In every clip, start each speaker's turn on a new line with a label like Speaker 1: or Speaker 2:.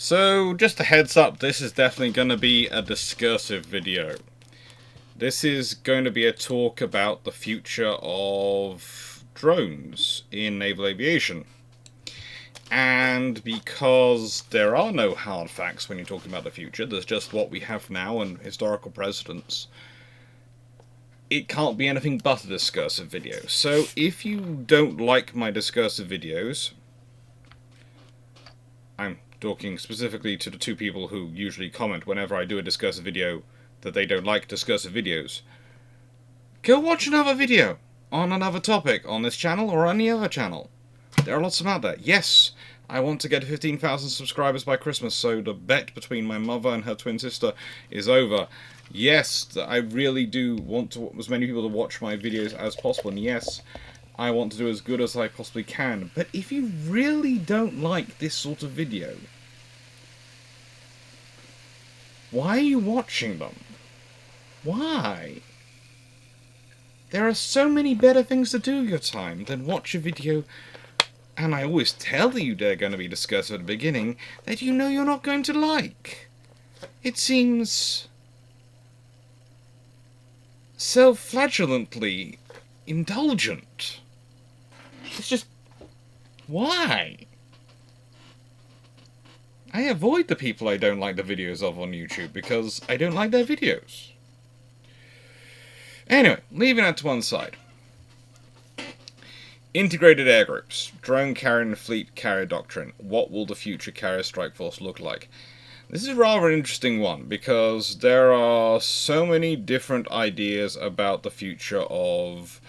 Speaker 1: So, just a heads up, this is definitely going to be a discursive video. This is going to be a talk about the future of drones in naval aviation. And because there are no hard facts when you're talking about the future, there's just what we have now and historical precedents, it can't be anything but a discursive video. So if you don't like my discursive videos, I'm talking specifically to the two people who usually comment whenever I do a discursive video that they don't like discursive videos, go watch another video on another topic on this channel or any other channel. There are lots of them out there. Yes, I want to get 15,000 subscribers by Christmas, so the bet between my mother and her twin sister is over. Yes, I really do want as many people to watch my videos as possible, and yes, I want to do as good as I possibly can. But if you really don't like this sort of video, why are you watching them? Why? There are so many better things to do with your time than watch a video, and I always tell you they're going to be discussed at the beginning, that you know you're not going to like. It seems self-flagellantly indulgent. It's just, why? I avoid the people I don't like the videos of on YouTube because I don't like their videos. Anyway, leaving that to one side. Integrated air groups. Drone Carrier Fleet Carrier Doctrine. What will the future carrier strike force look like? This is rather an interesting one because there are so many different ideas about the future of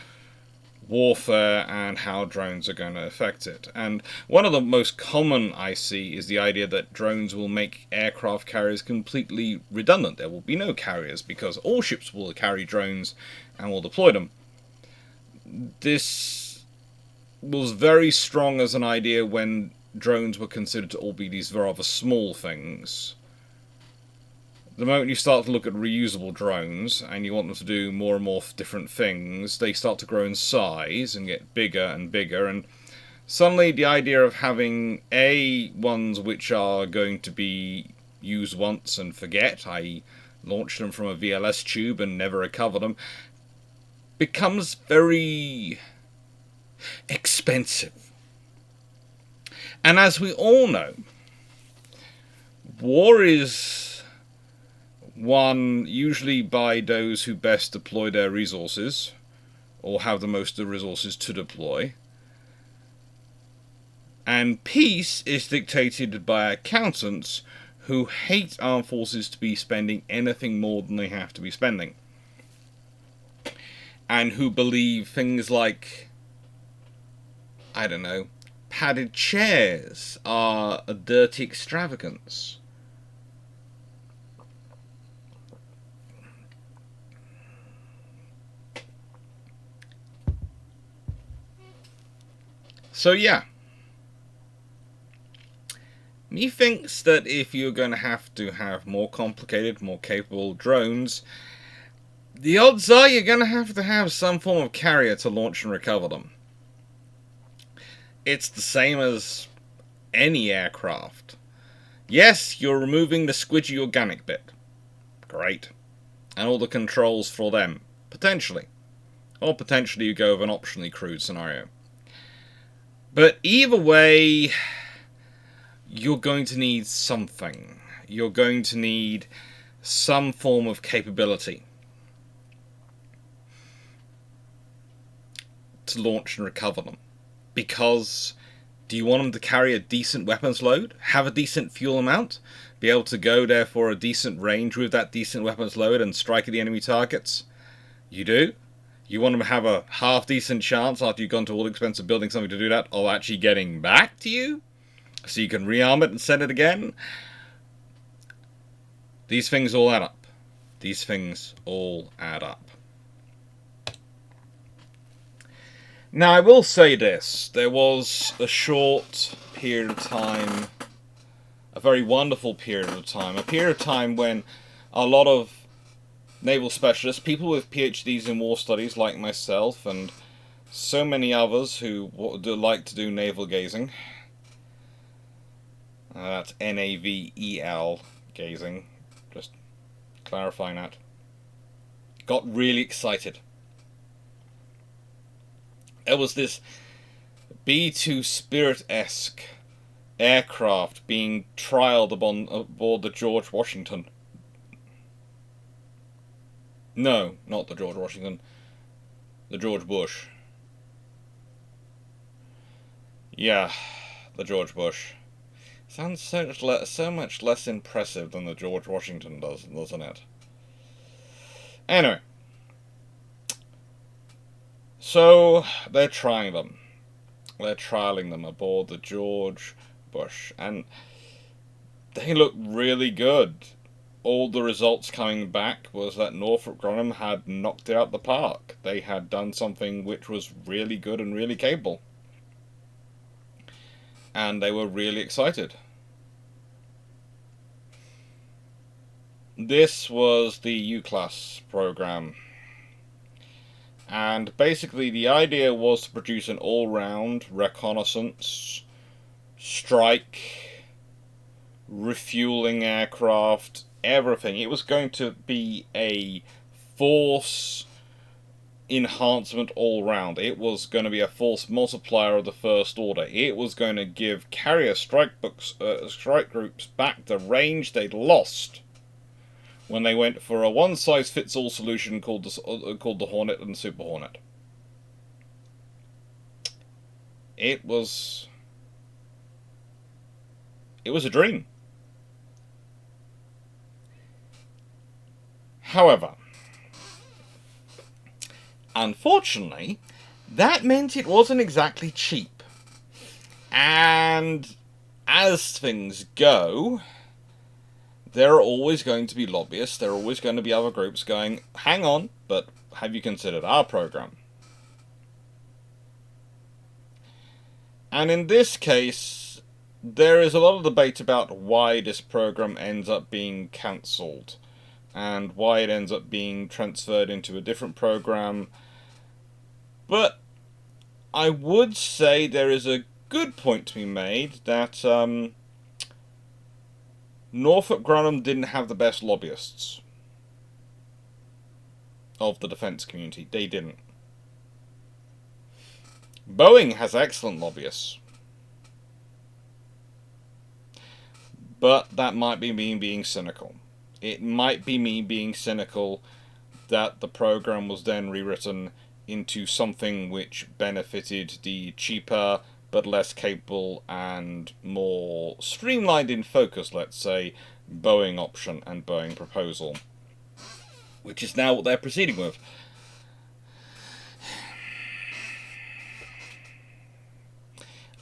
Speaker 1: warfare and how drones are going to affect it. And one of the most common I see is the idea that drones will make aircraft carriers completely redundant. There will be no carriers because all ships will carry drones and will deploy them. This was very strong as an idea when drones were considered to all be these rather small things. The moment you start to look at reusable drones, and you want them to do more and more different things, they start to grow in size and get bigger and bigger, and suddenly the idea of having ones which are going to be used once and forget, i.e. launch them from a VLS tube and never recover them, becomes very expensive. And as we all know, war is won usually by those who best deploy their resources, or have the most of the resources to deploy. And peace is dictated by accountants who hate armed forces to be spending anything more than they have to be spending. And who believe things like, I don't know, padded chairs are a dirty extravagance. So yeah, methinks that if you're going to have more complicated, more capable drones, the odds are you're going to have some form of carrier to launch and recover them. It's the same as any aircraft. Yes, you're removing the squidgy organic bit. Great. And all the controls for them. Potentially. Or potentially you go with an optionally crewed scenario. But either way, you're going to need something. You're going to need some form of capability to launch and recover them. Because do you want them to carry a decent weapons load, have a decent fuel amount, be able to go there for a decent range with that decent weapons load and strike at the enemy targets? You do? You want them to have a half-decent chance after you've gone to all the expense of building something to do that, of actually getting back to you? So you can rearm it and send it again? These things all add up. These things all add up. Now, I will say this. There was a short period of time, a very wonderful period of time when a lot of naval specialists, people with PhDs in war studies like myself and so many others who like to do navel gazing, That's Navel, gazing. Just clarifying that. Got really excited. There was this B-2 Spirit-esque aircraft being trialled aboard the George Washington. No, not the George Washington. The George Bush. Yeah, the George Bush. Sounds so much less impressive than the George Washington does, doesn't it? Anyway. So, they're trying them. They're trialing them aboard the George Bush. And they look really good. All the results coming back was that Northrop Grumman had knocked it out the park. They had done something which was really good and really capable. And they were really excited. This was the U-Class program. And basically the idea was to produce an all-round reconnaissance, strike, refueling aircraft, everything. It was going to be a force enhancement all round. It was going to be a force multiplier of the first order. It was going to give carrier strike groups back the range they'd lost when they went for a one-size-fits-all solution called the Hornet and the Super Hornet. It was a dream. However, unfortunately, that meant it wasn't exactly cheap. And as things go, there are always going to be lobbyists, there are always going to be other groups going, hang on, but have you considered our program? And in this case, there is a lot of debate about why this program ends up being cancelled and why it ends up being transferred into a different program. But I would say there is a good point to be made that Northrop Grumman didn't have the best lobbyists of the defense community. They didn't. Boeing has excellent lobbyists. But that might be me being cynical. It might be me being cynical that the program was then rewritten into something which benefited the cheaper but less capable and more streamlined in focus, let's say, Boeing option and Boeing proposal, which is now what they're proceeding with.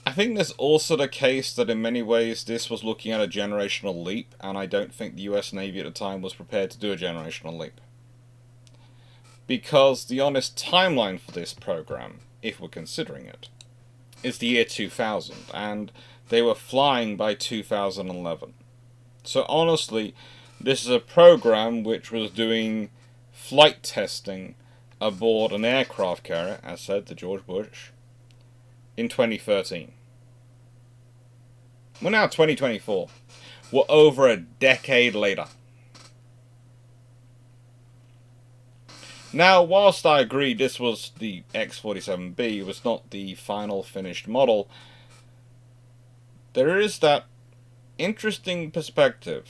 Speaker 1: I think there's also the case that in many ways this was looking at a generational leap, and I don't think the US Navy at the time was prepared to do a generational leap. Because the honest timeline for this program, if we're considering it, is the year 2000, and they were flying by 2011. So honestly, this is a program which was doing flight testing aboard an aircraft carrier, as said, the George Bush, in 2013. We're now 2024. We're over a decade later. Now, whilst I agree this was the X-47B, it was not the final finished model, there is that interesting perspective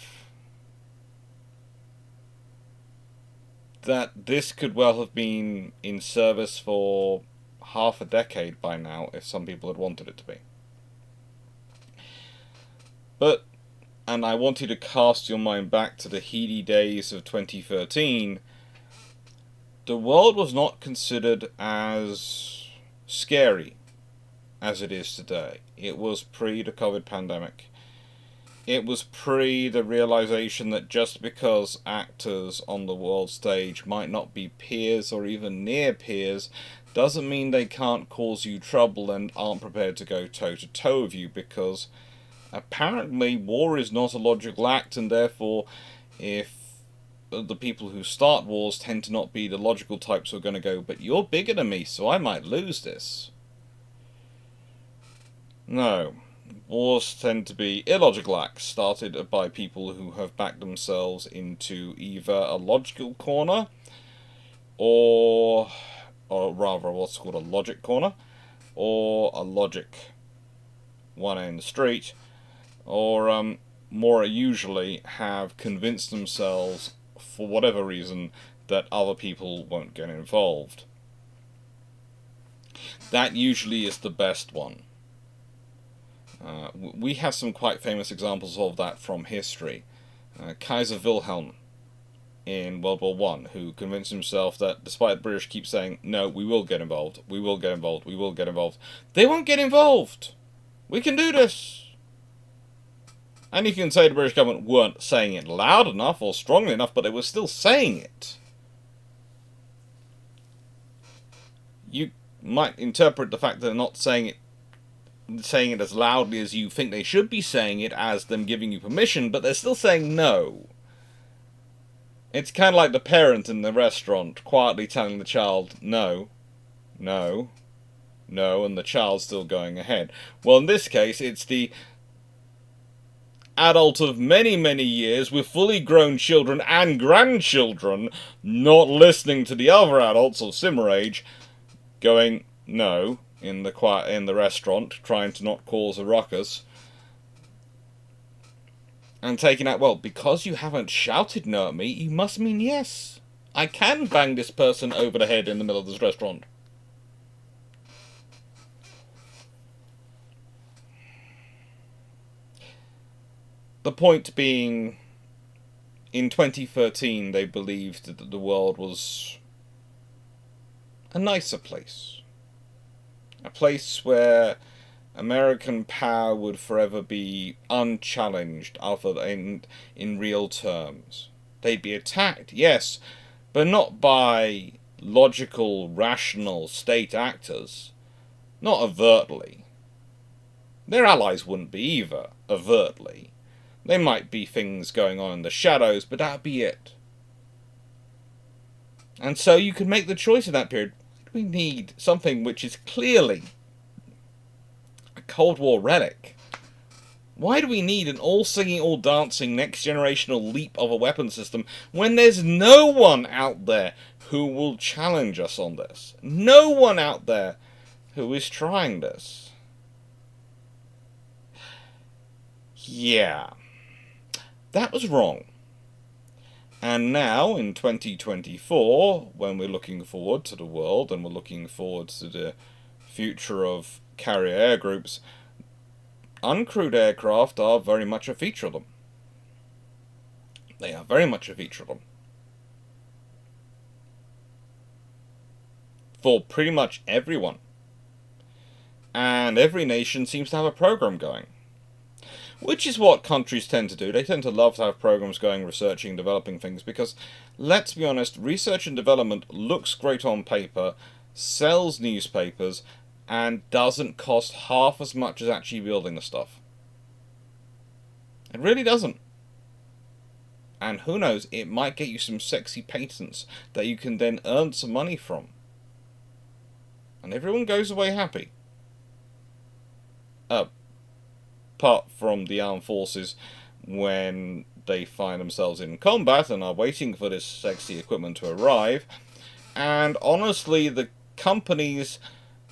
Speaker 1: that this could well have been in service for half a decade by now, if some people had wanted it to be. But, and I want you to cast your mind back to the heady days of 2013, the world was not considered as scary as it is today. It was pre the COVID pandemic. It was pre the realization that just because actors on the world stage might not be peers or even near peers doesn't mean they can't cause you trouble and aren't prepared to go toe-to-toe with you, because apparently war is not a logical act, and therefore if the people who start wars tend to not be the logical types who are going to go, but you're bigger than me, so I might lose this. No. Wars tend to be illogical acts started by people who have backed themselves into either a logical corner or rather what's called a logic corner, or a logic one in the street, or more usually have convinced themselves, for whatever reason, that other people won't get involved. That usually is the best one. We have some quite famous examples of that from history. Kaiser Wilhelm in World War One, who convinced himself that despite the British keep saying, no, we will get involved, we will get involved, we will get involved, they won't get involved. We can do this. And you can say the British government weren't saying it loud enough or strongly enough, but they were still saying it. You might interpret the fact that they're not saying it as loudly as you think they should be saying it as them giving you permission, but they're still saying no. It's kind of like the parent in the restaurant quietly telling the child no, no, no, and the child's still going ahead. Well, in this case, it's the adult of many, many years with fully grown children and grandchildren not listening to the other adults of similar age going no in the restaurant, trying to not cause a ruckus. And taking out, well, because you haven't shouted no at me, you must mean yes. I can bang this person over the head in the middle of this restaurant. The point being, in 2013, they believed that the world was a nicer place. A place where American power would forever be unchallenged other than in real terms. They'd be attacked, yes, but not by logical, rational state actors. Not overtly. Their allies wouldn't be either, overtly. There might be things going on in the shadows, but that'd be it. And so you could make the choice in that period. We need something which is clearly a Cold War relic. Why do we need an all-singing, all-dancing, next-generational leap of a weapon system when there's no one out there who will challenge us on this? No one out there who is trying this. Yeah. That was wrong. And now, in 2024, when we're looking forward to the world and we're looking forward to the future of carrier air groups, uncrewed aircraft are very much a feature of them. They are very much a feature of them. For pretty much everyone. And every nation seems to have a program going. Which is what countries tend to do. They tend to love to have programs going, researching, developing things, because, let's be honest, research and development looks great on paper, sells newspapers, and doesn't cost half as much as actually building the stuff. It really doesn't. And who knows, it might get you some sexy patents that you can then earn some money from. And everyone goes away happy. Apart from the armed forces when they find themselves in combat and are waiting for this sexy equipment to arrive. And honestly, the companies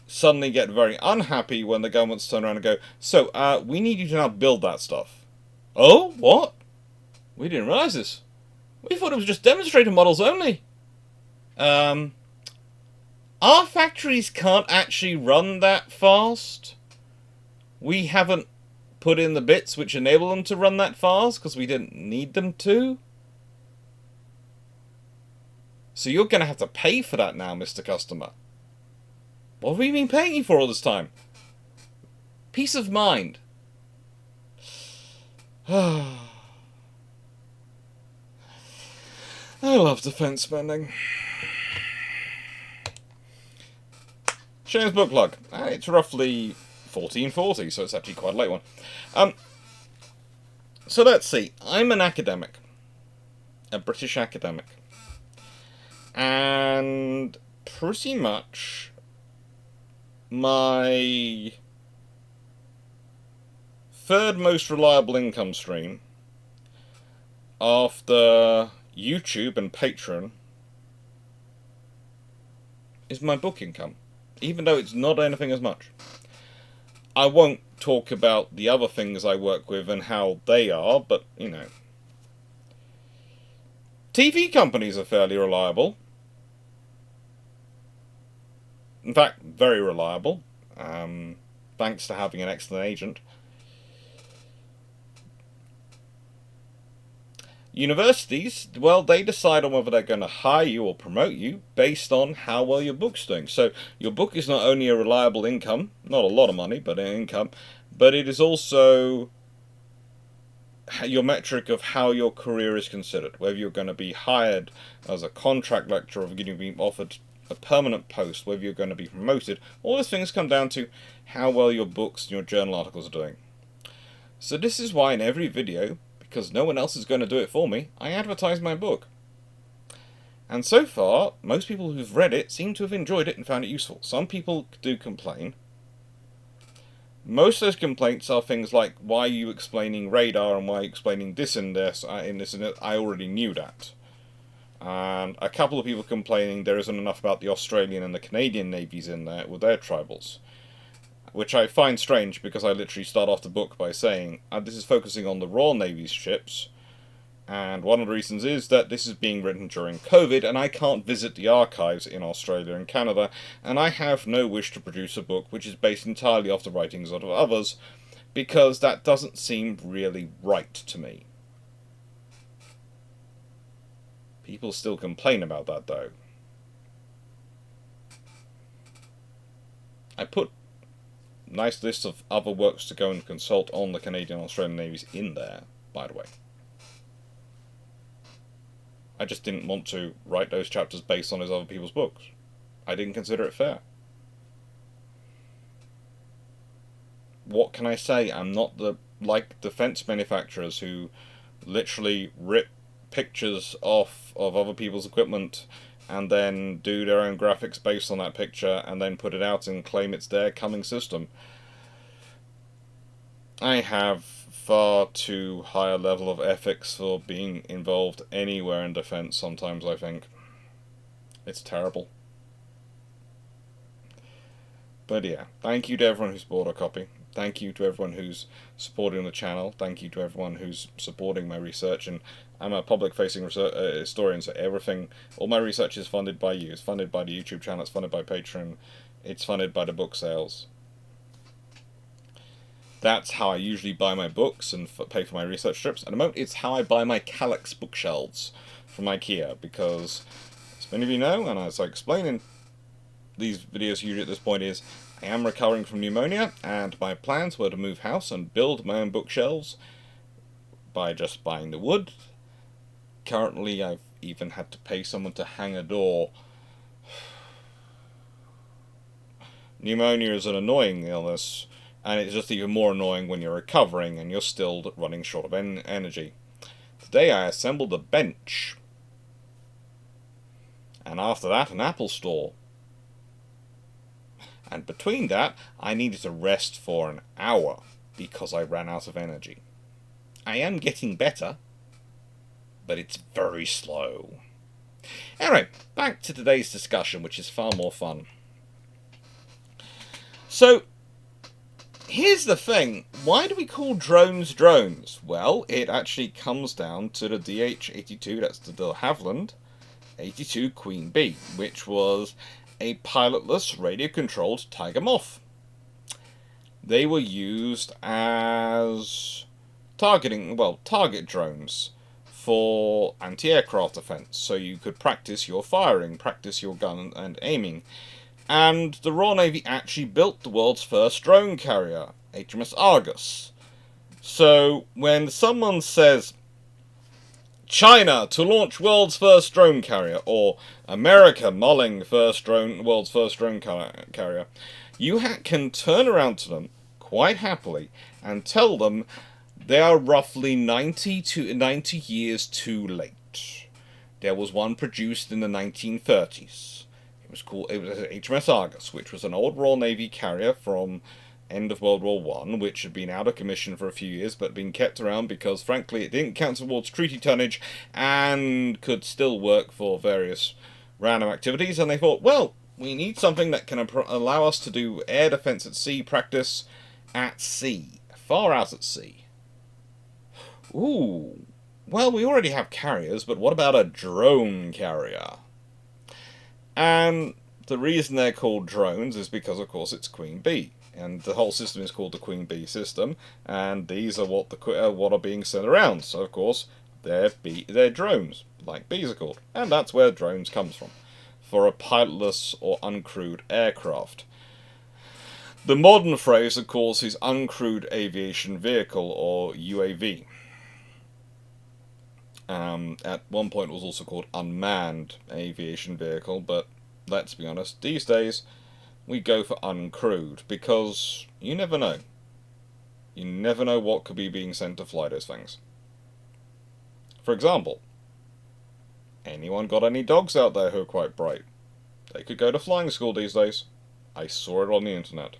Speaker 1: suddenly get very unhappy when the governments turn around and go, so, we need you to now build that stuff. Oh, what? We didn't realize this. We thought it was just demonstrator models only. Our factories can't actually run that fast. We haven't put in the bits which enable them to run that fast because we didn't need them to. So you're going to have to pay for that now, Mr. Customer. What have we been paying you for all this time? Peace of mind. I love defense spending. Shameless book plug. It's roughly 1440, so it's actually quite a late one. So let's see. I'm an academic. A British academic. And pretty much my third most reliable income stream after YouTube and Patreon is my book income, even though it's not anything as much. I won't talk about the other things I work with and how they are, but, you know. TV companies are fairly reliable. In fact, very reliable, thanks to having an excellent agent. Universities, well, they decide on whether they're going to hire you or promote you based on how well your book's doing. So your book is not only a reliable income, not a lot of money, but an income, but it is also your metric of how your career is considered. Whether you're going to be hired as a contract lecturer, whether you're being offered a permanent post, whether you're going to be promoted, all those things come down to how well your books and your journal articles are doing. So this is why in every video, because no one else is going to do it for me, I advertise my book. And so far, most people who've read it seem to have enjoyed it and found it useful. Some people do complain. Most of those complaints are things like, why are you explaining radar and why are you explaining this and this, in this and that? I already knew that. And a couple of people complaining there isn't enough about the Australian and the Canadian navies in there with their tribals. Which I find strange, because I literally start off the book by saying, this is focusing on the Royal Navy's ships, and one of the reasons is that this is being written during COVID, and I can't visit the archives in Australia and Canada, and I have no wish to produce a book which is based entirely off the writings of others, because that doesn't seem really right to me. People still complain about that, though. I put nice list of other works to go and consult on the Canadian and Australian navies in there, by the way. I just didn't want to write those chapters based on those other people's books. I didn't consider it fair. What can I say? I'm not like defense manufacturers who literally rip pictures off of other people's equipment and then do their own graphics based on that picture and then put it out and claim it's their coming system. I have far too high a level of ethics for being involved anywhere in defense sometimes, I think. It's terrible. But yeah, thank you to everyone who's bought a copy. Thank you to everyone who's supporting the channel. Thank you to everyone who's supporting my research. And I'm a public-facing historian, so everything, all my research is funded by you. It's funded by the YouTube channel, it's funded by Patreon, it's funded by the book sales. That's how I usually buy my books and pay for my research strips. At the moment, it's how I buy my Kallax bookshelves from IKEA, because, as many of you know, and as I explain in these videos usually at this point, is I am recovering from pneumonia, and my plans were to move house and build my own bookshelves by just buying the wood. Currently, I've even had to pay someone to hang a door. Pneumonia is an annoying illness, and it's just even more annoying when you're recovering and you're still running short of energy. Today I assembled a bench, and after that an Apple store. And between that, I needed to rest for an hour because I ran out of energy. I am getting better, but it's very slow. Anyway, back to today's discussion, which is far more fun. So, here's the thing. Why do we call drones drones? Well, it actually comes down to the DH-82, that's the de Havilland 82 Queen Bee, which was a pilotless, radio-controlled Tiger Moth. They were used as target drones for anti-aircraft defense, so you could practice your firing, practice your gun and aiming. And the Royal Navy actually built the world's first drone carrier, HMS Argus. So when someone says China to launch world's first drone carrier, or America mulling world's first drone carrier, you can turn around to them quite happily and tell them they are roughly 90 years too late. There was one produced in the 1930s. It was HMS Argus, which was an old Royal Navy carrier from end of World War I, which had been out of commission for a few years, but been kept around because, frankly, it didn't count towards treaty tonnage and could still work for various random activities. And they thought, well, we need something that can allow us to do air defense at sea practice at sea, far out at sea. Ooh, well, we already have carriers, but what about a drone carrier? And the reason they're called drones is because, of course, it's Queen Bee. And the whole system is called the Queen Bee system, and these are what are being sent around. So, of course, they're drones, like bees are called. And that's where drones comes from, for a pilotless or uncrewed aircraft. The modern phrase, of course, is uncrewed aviation vehicle, or UAV. At one point it was also called unmanned aviation vehicle, but let's be honest, these days we go for uncrewed, because you never know. You never know what could be being sent to fly those things. For example, anyone got any dogs out there who are quite bright? They could go to flying school these days. I saw it on the internet.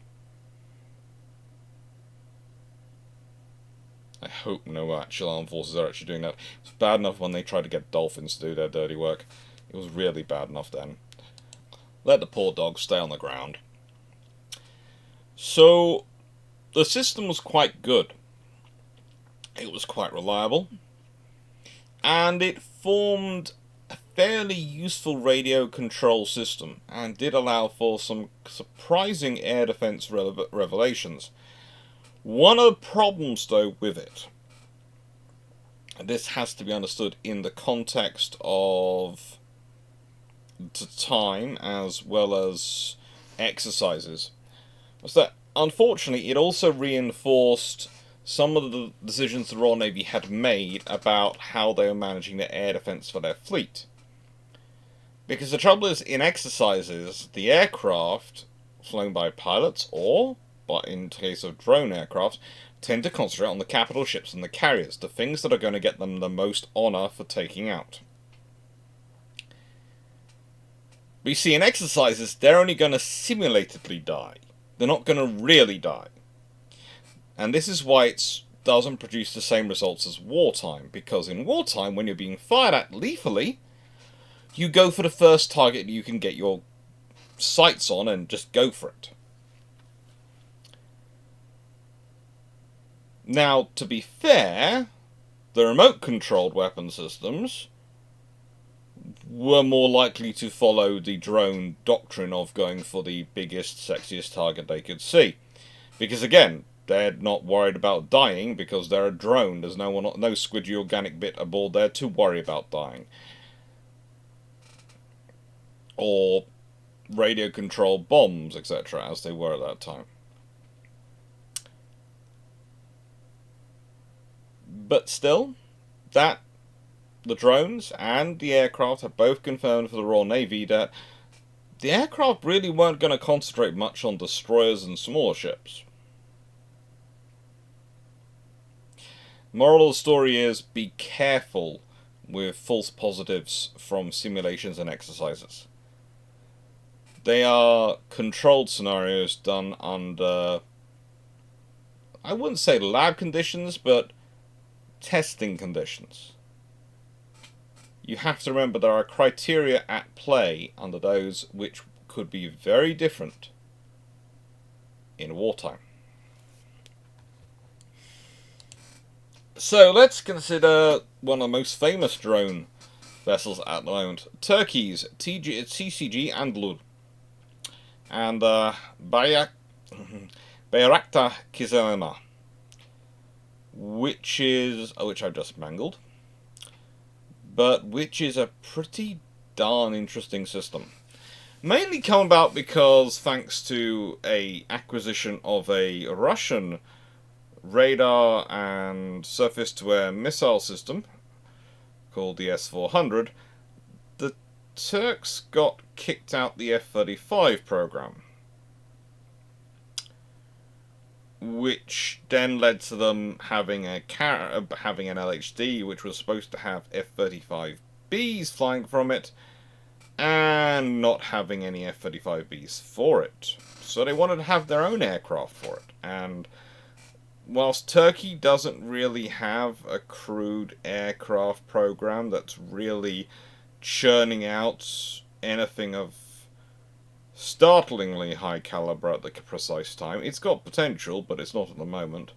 Speaker 1: I hope no actual armed forces are actually doing that. It was bad enough when they tried to get dolphins to do their dirty work. It was really bad enough then. Let the poor dogs stay on the ground. So, the system was quite good. It was quite reliable. And it formed a fairly useful radio control system, and did allow for some surprising air defense revelations. One of the problems, though, with it, and this has to be understood in the context of the time as well as exercises, was that, unfortunately, it also reinforced some of the decisions the Royal Navy had made about how they were managing their air defence for their fleet. Because the trouble is, in exercises, the aircraft flown by pilots, or, but in case of drone aircraft, tend to concentrate on the capital ships and the carriers, the things that are going to get them the most honour for taking out. But you see, in exercises, they're only going to simulatedly die. They're not going to really die. And this is why it doesn't produce the same results as wartime, because in wartime, when you're being fired at lethally, you go for the first target you can get your sights on and just go for it. Now, to be fair, the remote-controlled weapon systems were more likely to follow the drone doctrine of going for the biggest, sexiest target they could see. Because again, they're not worried about dying because they're a drone. There's no squidgy organic bit aboard there to worry about dying. Or radio-controlled bombs, etc., as they were at that time. But still, the drones and the aircraft have both confirmed for the Royal Navy that the aircraft really weren't going to concentrate much on destroyers and smaller ships. Moral of the story is, be careful with false positives from simulations and exercises. They are controlled scenarios done under, I wouldn't say lab conditions, but testing conditions. You have to remember there are criteria at play under those which could be very different in wartime. So let's consider one of the most famous drone vessels at the moment. Turkey's TCG Anadolu and Bayraktar Kizilma, which I've just mangled, but which is a pretty darn interesting system. Mainly come about because, thanks to a acquisition of a Russian radar and surface-to-air missile system called the S-400, the Turks got kicked out the F-35 program, which then led to them having an LHD, which was supposed to have F-35Bs flying from it, and not having any F-35Bs for it. So they wanted to have their own aircraft for it. And whilst Turkey doesn't really have a crewed aircraft program that's really churning out anything of startlingly high caliber at the precise time, it's got potential, but it's not at the moment.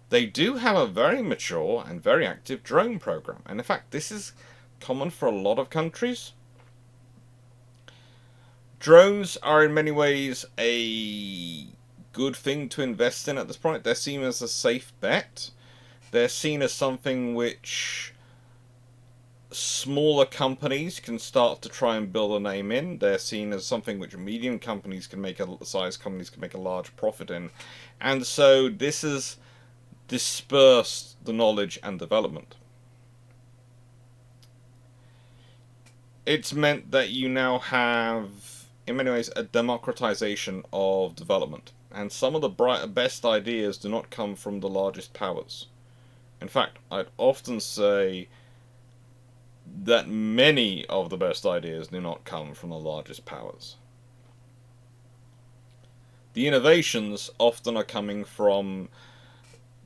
Speaker 1: They do have a very mature and very active drone program, and in fact this is common for a lot of countries. Drones are in many ways a good thing to invest in at this point. They're seen as a safe bet. They're seen as something which smaller companies can start to try and build a name in. They're seen as something which medium companies can make size companies can make a large profit in. And so this has dispersed the knowledge and development. It's meant that you now have, in many ways, a democratization of development. And some of the best ideas do not come from the largest powers. In fact, I'd often say that many of the best ideas do not come from the largest powers. The innovations often are coming from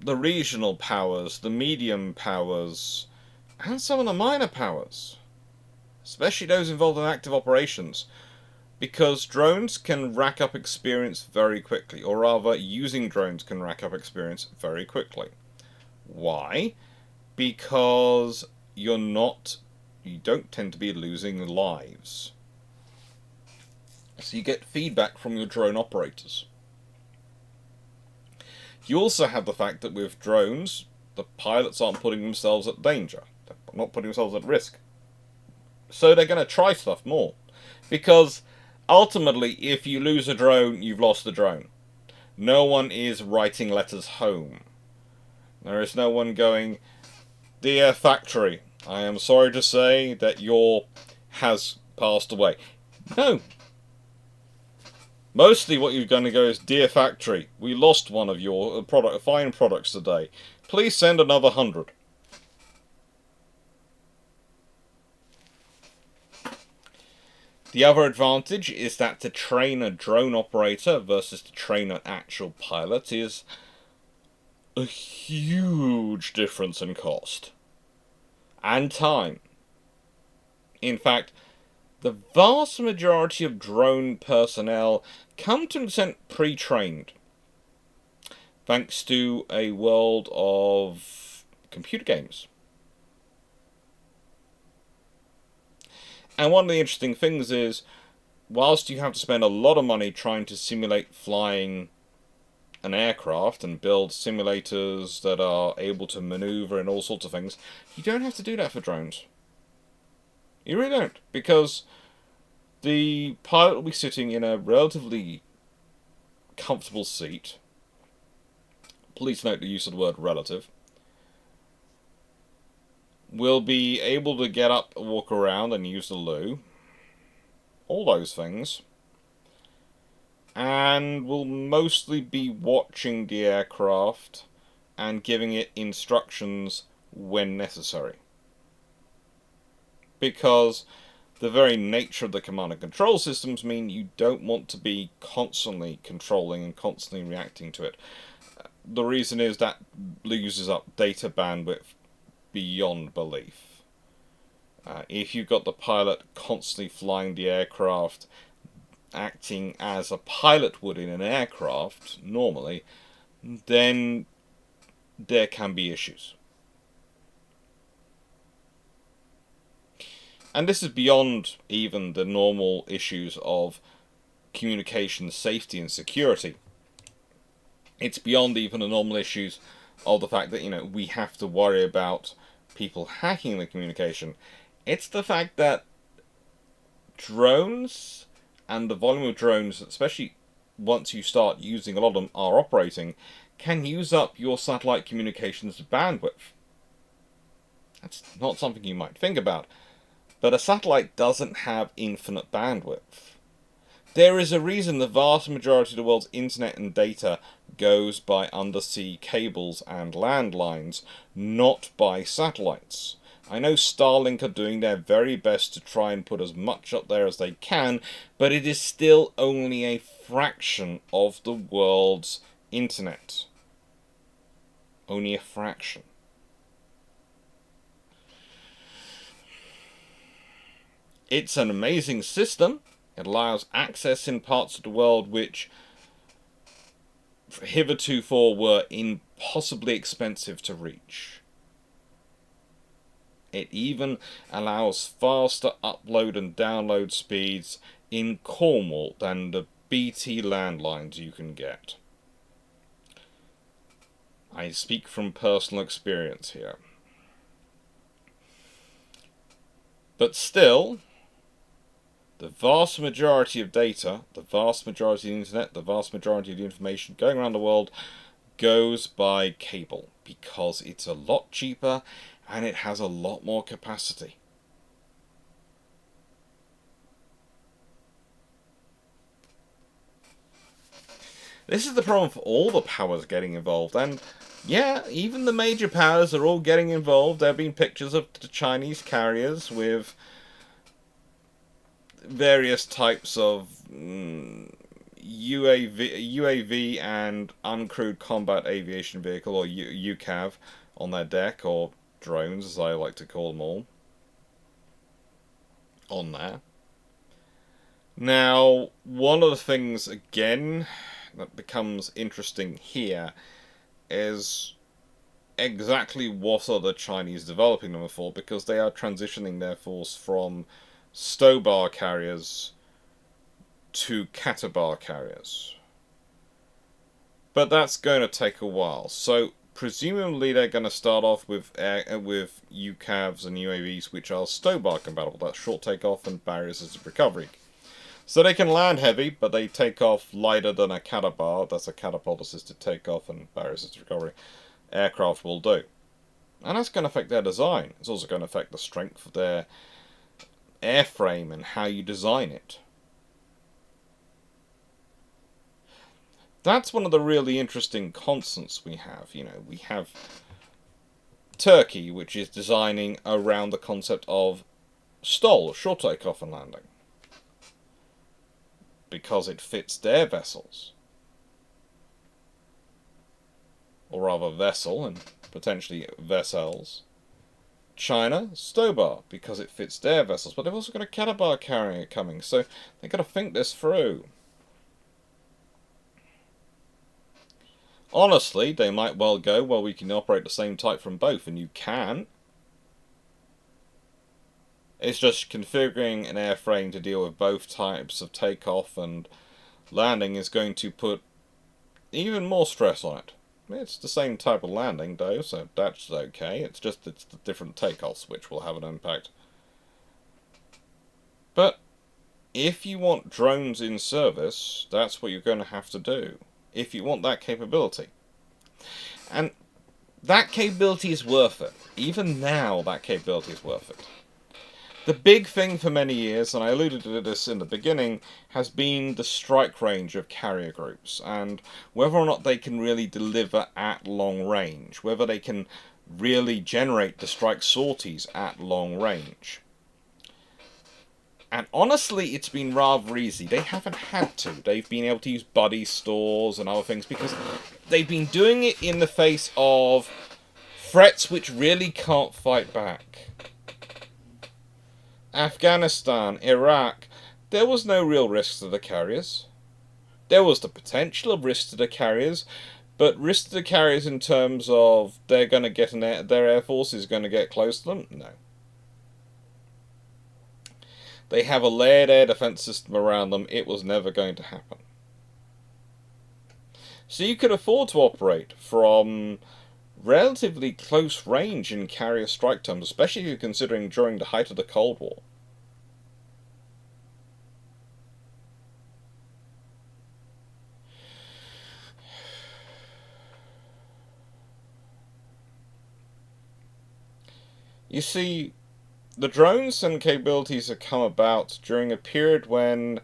Speaker 1: the regional powers, the medium powers, and some of the minor powers, especially those involved in active operations, because drones can rack up experience very quickly, or rather, using drones can rack up experience very quickly. Why? Because you don't tend to be losing lives. So you get feedback from your drone operators. You also have the fact that with drones, the pilots aren't putting themselves at danger. They're not putting themselves at risk. So they're going to try stuff more. Because ultimately, if you lose a drone, you've lost the drone. No one is writing letters home. There is no one going, "Dear factory, I am sorry to say that your has passed away." No. Mostly what you're going to go is, "Dear factory, we lost one of your fine products today. Please send another 100. The other advantage is that to train a drone operator versus to train an actual pilot is a huge difference in cost and time. In fact, the vast majority of drone personnel come to an extent pre-trained, thanks to a world of computer games. And one of the interesting things is, whilst you have to spend a lot of money trying to simulate flying an aircraft and build simulators that are able to maneuver and all sorts of things, you don't have to do that for drones. You really don't, because the pilot will be sitting in a relatively comfortable seat. Please note the use of the word relative. Will be able to get up, walk around, and use the loo. All those things. And will mostly be watching the aircraft and giving it instructions when necessary. Because the very nature of the command and control systems mean you don't want to be constantly controlling and constantly reacting to it. The reason is that uses up data bandwidth beyond belief. If you've got the pilot constantly flying the aircraft, acting as a pilot would in an aircraft normally, then there can be issues. And this is beyond even the normal issues of communication safety and security. It's beyond even the normal issues of the fact that, we have to worry about people hacking the communication. It's the fact that drones and the volume of drones, especially once you start using a lot of them are operating, can use up your satellite communications bandwidth. That's not something you might think about. But a satellite doesn't have infinite bandwidth. There is a reason the vast majority of the world's internet and data goes by undersea cables and landlines, not by satellites. I know Starlink are doing their very best to try and put as much up there as they can, but it is still only a fraction of the world's internet. Only a fraction. It's an amazing system. It allows access in parts of the world which hitherto were impossibly expensive to reach. It even allows faster upload and download speeds in Cornwall than the BT landlines you can get. I speak from personal experience here. But still, the vast majority of data, the vast majority of the internet, the vast majority of the information going around the world goes by cable because it's a lot cheaper and it has a lot more capacity. This is the problem for all the powers getting involved, and yeah, even the major powers are all getting involved. There have been pictures of the Chinese carriers with various types of UAV and uncrewed combat aviation vehicle, or UCAV, on their deck, or drones as I like to call them all, on there. Now, one of the things, again, that becomes interesting here is exactly what are the Chinese developing them for, because they are transitioning their force from stow-bar carriers to catabar carriers. But that's going to take a while, so presumably they're going to start off with UCAVs and UAVs which are stow-bar compatible. That's short takeoff and barrier-assisted recovery. So they can land heavy, but they take off lighter than a catabar. That's a catapult-assisted takeoff and barrier-assisted recovery aircraft will do. And that's going to affect their design. It's also going to affect the strength of their airframe and how you design it. That's one of the really interesting constants we have. You know, we have Turkey, which is designing around the concept of STOL, short takeoff and landing, because it fits their vessels. Or rather vessel and potentially vessels. China, stow-bar, because it fits their vessels. But they've also got a catabar carrier coming, so they've got to think this through. Honestly, they might well go, well, we can operate the same type from both, and you can. It's just configuring an airframe to deal with both types of takeoff and landing is going to put even more stress on it. It's the same type of landing though, so that's okay. It's just the different takeoffs which will have an impact. But if you want drones in service, that's what you're going to have to do. If you want that capability. And that capability is worth it. Even now, that capability is worth it. The big thing for many years, and I alluded to this in the beginning, has been the strike range of carrier groups, and whether or not they can really deliver at long range, whether they can really generate the strike sorties at long range. And honestly, it's been rather easy. They haven't had to. They've been able to use buddy stores and other things because they've been doing it in the face of threats which really can't fight back. Afghanistan, Iraq, there was no real risk to the carriers. There was the potential of risk to the carriers, but risk to the carriers in terms of they're going to get their air force is going to get close to them? No. They have a layered air defense system around them. It was never going to happen. So you could afford to operate from relatively close range in carrier strike terms, especially if you're considering during the height of the Cold War. You see, the drones and capabilities have come about during a period when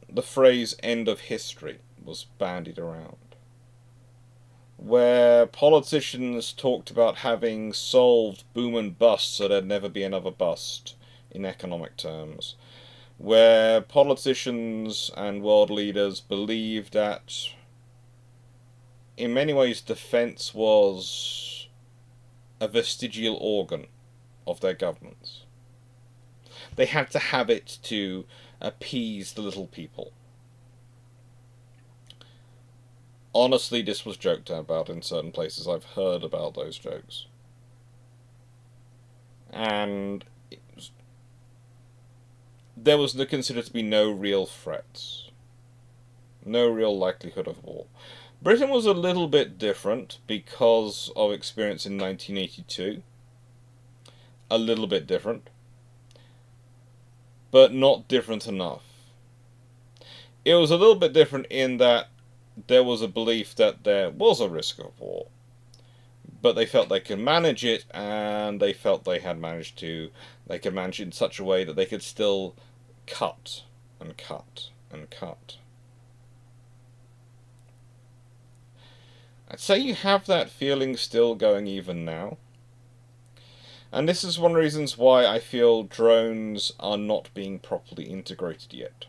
Speaker 1: the phrase end of history was bandied around. where politicians talked about having solved boom and bust so there'd never be another bust in economic terms, where politicians and world leaders believed that in many ways defense was a vestigial organ of their governments. They had to have it to appease the little people. Honestly, this was joked about in certain places. I've heard about those jokes. And there was considered to be no real threats. No real likelihood of war. Britain was a little bit different because of experience in 1982. A little bit different. But not different enough. It was a little bit different in that there was a belief that there was a risk of war, but they felt they could manage it, and they felt they could manage it in such a way that they could still cut and cut and cut. I'd say you have that feeling still going even now. And this is one of the reasons why I feel drones are not being properly integrated yet.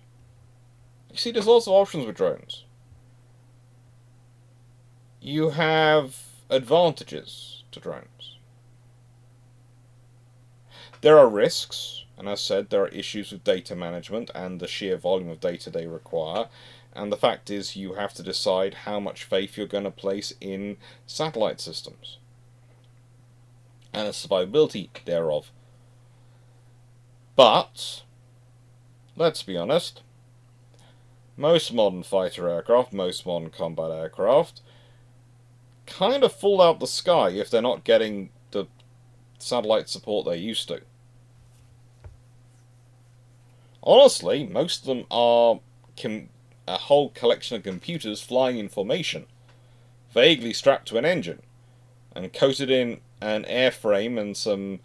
Speaker 1: You see, there's lots of options with drones. You have advantages to drones. There are risks, and as said, there are issues with data management and the sheer volume of data they require, and the fact is you have to decide how much faith you're going to place in satellite systems and the survivability thereof. But, let's be honest, most modern fighter aircraft, most modern combat aircraft, kind of fall out the sky if they're not getting the satellite support they're used to. Honestly, most of them are a whole collection of computers flying in formation, vaguely strapped to an engine, and coated in an airframe and some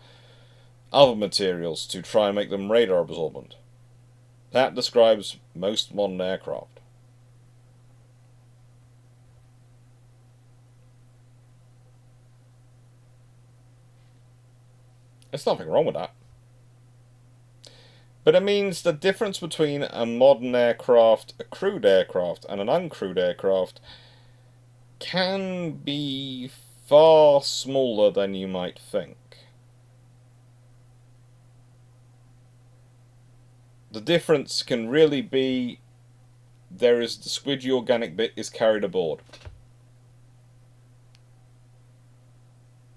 Speaker 1: other materials to try and make them radar absorbent. That describes most modern aircraft. There's nothing wrong with that. But it means the difference between a modern aircraft, a crewed aircraft, and an uncrewed aircraft can be far smaller than you might think. The difference can really be the squidgy organic bit is carried aboard.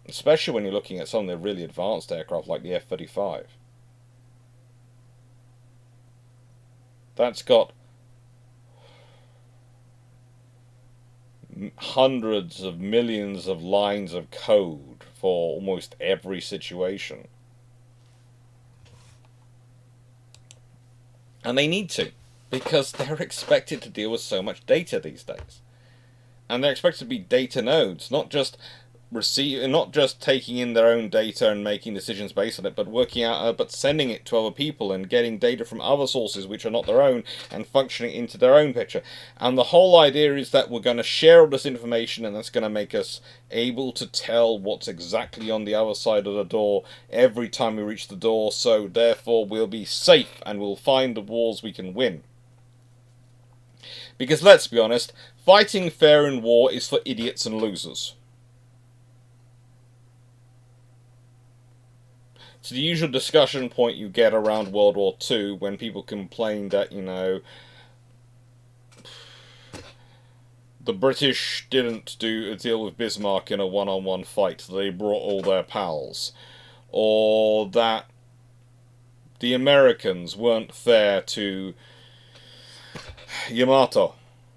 Speaker 1: Especially when you're looking at some of the really advanced aircraft like the F-35. That's got hundreds of millions of lines of code for almost every situation. And they need to, because they're expected to deal with so much data these days. And they're expected to be data nodes, not just taking in their own data and making decisions based on it, but sending it to other people and getting data from other sources which are not their own and functioning into their own picture. And the whole idea is that we're going to share all this information, and that's going to make us able to tell what's exactly on the other side of the door every time we reach the door, so therefore we'll be safe and we'll find the wars we can win. Because let's be honest, fighting fair in war is for idiots and losers. It's the usual discussion point you get around World War II when people complain that, the British didn't deal with Bismarck in a one-on-one fight. They brought all their pals. Or that the Americans weren't fair to Yamato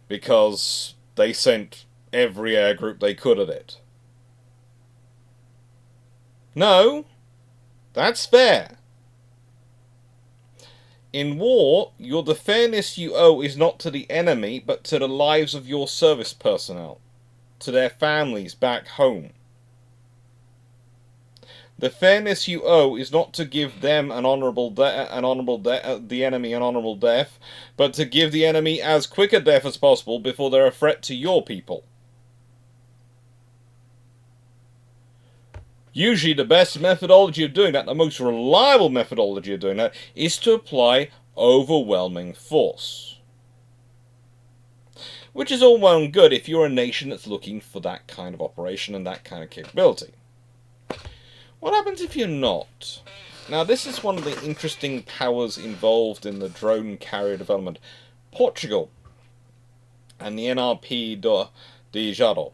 Speaker 1: because they sent every air group they could at it. No, that's fair. In war, the fairness you owe is not to the enemy, but to the lives of your service personnel, to their families back home. The fairness you owe is not to give them the enemy an honourable death, but to give the enemy as quick a death as possible before they're a threat to your people. Usually the best methodology of doing that, the most reliable methodology of doing that, is to apply overwhelming force. Which is all well and good if you're a nation that's looking for that kind of operation and that kind of capability. What happens if you're not? Now, this is one of the interesting powers involved in the drone carrier development. Portugal and the NRP de Jado.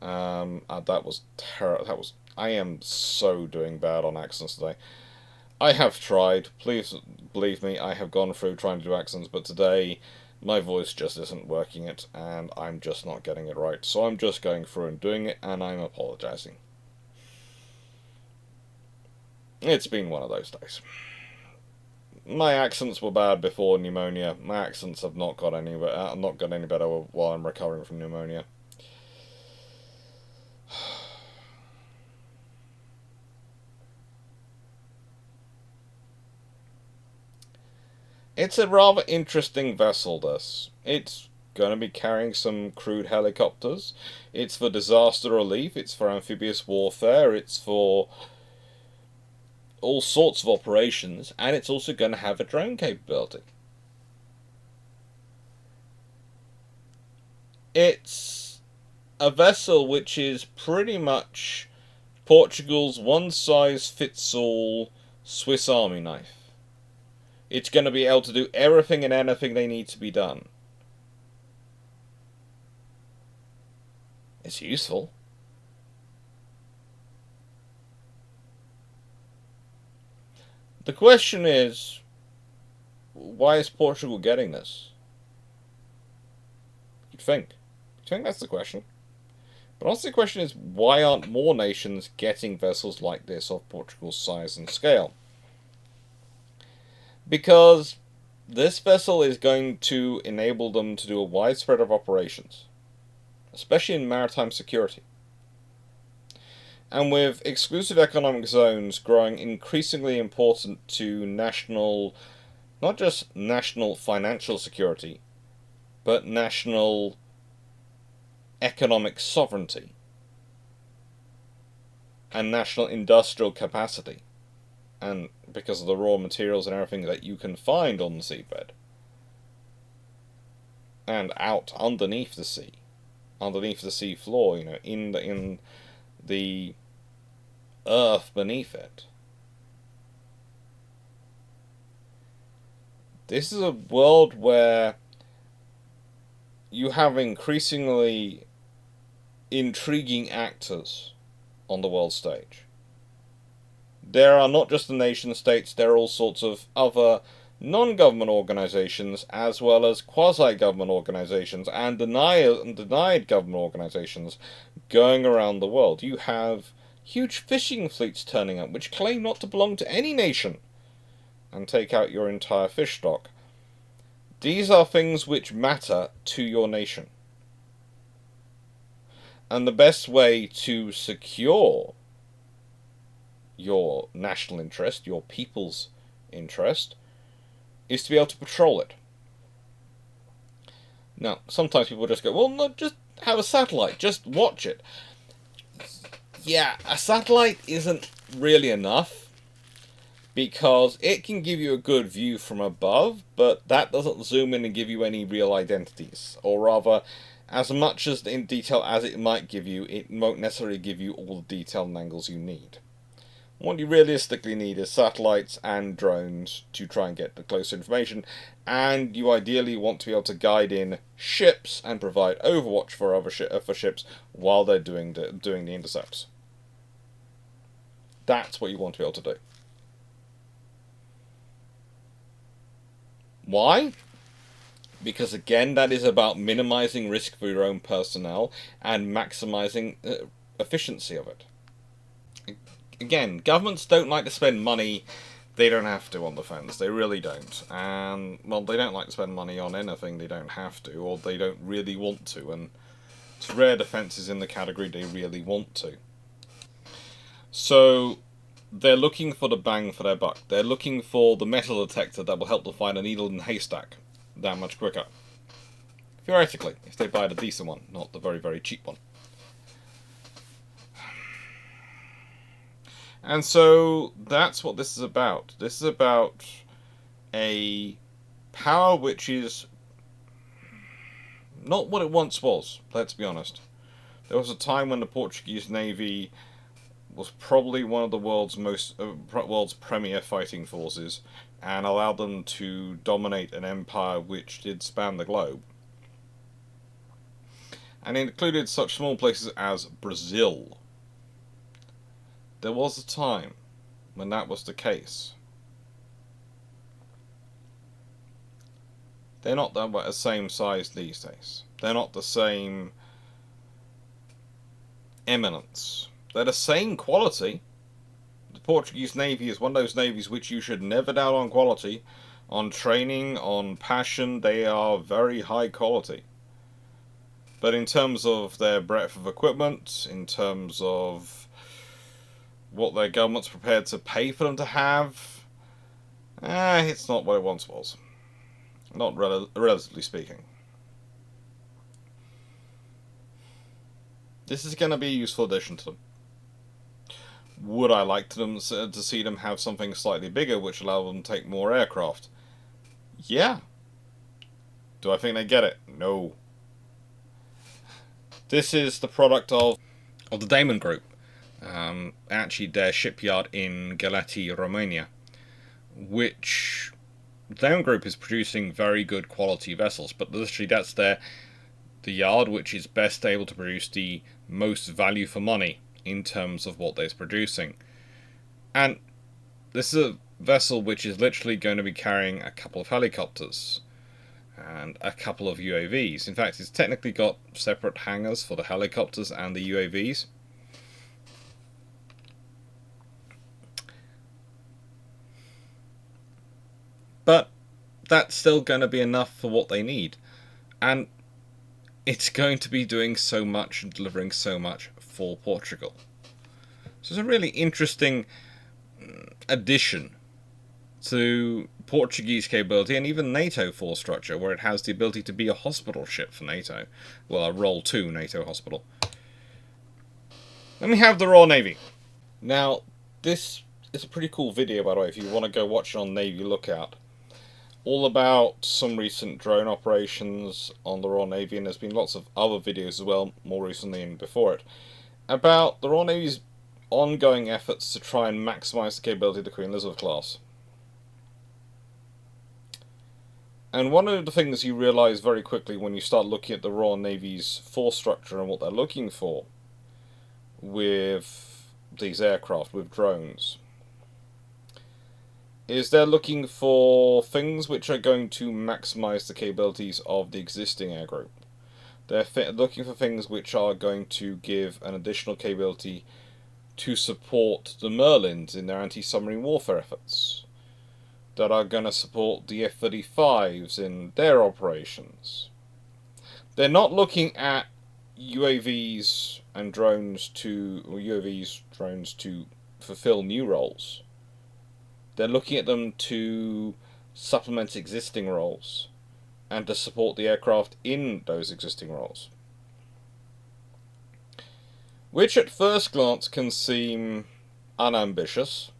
Speaker 1: That was terrible. I am so doing bad on accents today. I have tried. Please believe me, I have gone through trying to do accents, but today my voice just isn't working it, and I'm just not getting it right. So I'm just going through and doing it, and I'm apologising. It's been one of those days. My accents were bad before pneumonia. My accents have not got any better while I'm recovering from pneumonia. It's a rather interesting vessel, this. It's going to be carrying some crude helicopters. It's for disaster relief. It's for amphibious warfare. It's for all sorts of operations. And it's also going to have a drone capability. It's a vessel which is pretty much Portugal's one-size-fits-all Swiss Army knife. It's going to be able to do everything and anything they need to be done. It's useful. The question is, why is Portugal getting this? You'd think. I think that's the question. But also the question is, why aren't more nations getting vessels like this of Portugal's size and scale? Because this vessel is going to enable them to do a wide spread of operations, especially in maritime security. And with exclusive economic zones growing increasingly important to national, not just national financial security, but national economic sovereignty and national industrial capacity. And because of the raw materials and everything that you can find on the seabed. And out underneath the sea. Underneath the sea floor, you know, in the earth beneath it. This is a world where you have increasingly intriguing actors on the world stage. There are not just the nation states, there are all sorts of other non-government organizations, as well as quasi-government organizations and denied government organizations going around the world. You have huge fishing fleets turning up, which claim not to belong to any nation, and take out your entire fish stock. These are things which matter to your nation. And the best way to secure your national interest, your people's interest, is to be able to patrol it. Now, sometimes people just go, well, no, just have a satellite, just watch it. Yeah, a satellite isn't really enough, because it can give you a good view from above, but that doesn't zoom in and give you any real identities. Or rather, as much as in detail as it might give you, it won't necessarily give you all the detail and angles you need. What you realistically need is satellites and drones to try and get the closer information, and you ideally want to be able to guide in ships and provide overwatch for ships while they're doing the intercepts. That's what you want to be able to do. Why? Because again, that is about minimizing risk for your own personnel and maximizing efficiency of it. Again, governments don't like to spend money they don't have to on defence. They really don't. And, well, they don't like to spend money on anything they don't have to, or they don't really want to. And it's rare defence is in the category they really want to. So they're looking for the bang for their buck. They're looking for the metal detector that will help them find a needle in a haystack that much quicker. Theoretically, if they buy the decent one, not the very, very cheap one. And so that's what this is about. This is about a power which is not what it once was, let's be honest. There was a time when the Portuguese Navy was probably one of the world's premier fighting forces, and allowed them to dominate an empire which did span the globe. And it included such small places as Brazil. There was a time when that was the case. They're not the same size these days. They're not the same eminence. They're the same quality. The Portuguese Navy is one of those navies which you should never doubt on quality. On training, on passion, they are very high quality. But in terms of their breadth of equipment, in terms of what their government's prepared to pay for them to have, it's not what it once was. Not relatively speaking. This is going to be a useful addition to them. Would I like to see them have something slightly bigger which allows them to take more aircraft? Yeah. Do I think they get it? No. This is the product of the Damon Group. Actually, their shipyard in Galati, Romania, which the Damon Group is producing very good quality vessels, but literally that's the yard which is best able to produce the most value for money in terms of what they're producing. And this is a vessel which is literally going to be carrying a couple of helicopters and a couple of UAVs. In fact, it's technically got separate hangars for the helicopters and the UAVs. But that's still going to be enough for what they need. And it's going to be doing so much and delivering so much for Portugal. So it's a really interesting addition to Portuguese capability and even NATO force structure, where it has the ability to be a hospital ship for NATO. Well, a Role 2 NATO hospital. Then we have the Royal Navy. Now, this is a pretty cool video, by the way, if you want to go watch it on Navy Lookout. All about some recent drone operations on the Royal Navy, and there's been lots of other videos as well, more recently and before it, about the Royal Navy's ongoing efforts to try and maximise the capability of the Queen Elizabeth class. And one of the things you realise very quickly when you start looking at the Royal Navy's force structure and what they're looking for with these aircraft, with drones, is they're looking for things which are going to maximise the capabilities of the existing air group. They're looking for things which are going to give an additional capability to support the Merlins in their anti-submarine warfare efforts, that are going to support the F-35s in their operations. They're not looking at UAVs and drones to fulfill new roles. They're looking at them to supplement existing roles and to support the aircraft in those existing roles. Which at first glance can seem unambitious,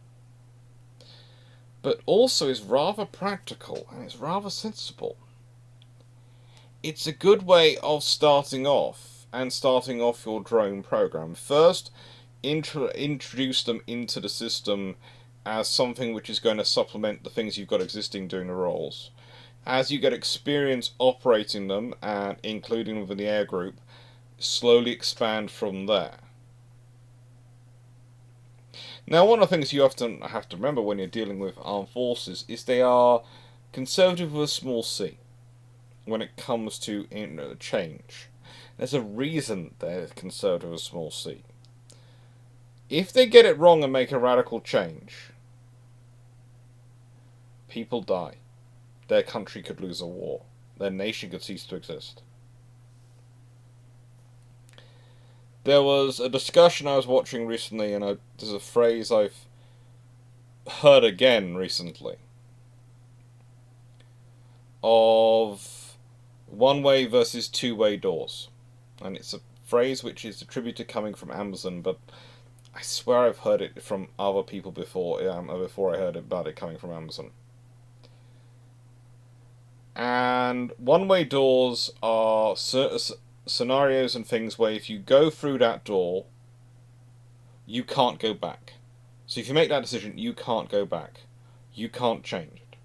Speaker 1: but also is rather practical and it's rather sensible. It's a good way of starting off your drone program. First, introduce them into the system as something which is going to supplement the things you've got existing doing the roles. As you get experience operating them and including them within the air group, slowly expand from there. Now, one of the things you often have to remember when you're dealing with armed forces is they are conservative with a small c when it comes to change. There's a reason they're conservative with a small c. If they get it wrong and make a radical change, people die. Their country could lose a war. Their nation could cease to exist. There was a discussion I was watching recently, and there's a phrase I've heard again recently, of one-way versus two-way doors. And it's a phrase which is attributed coming from Amazon, but I swear I've heard it from other people before I heard about it coming from Amazon. And one-way doors are scenarios and things where if you go through that door, you can't go back. So if you make that decision, you can't go back. You can't change it.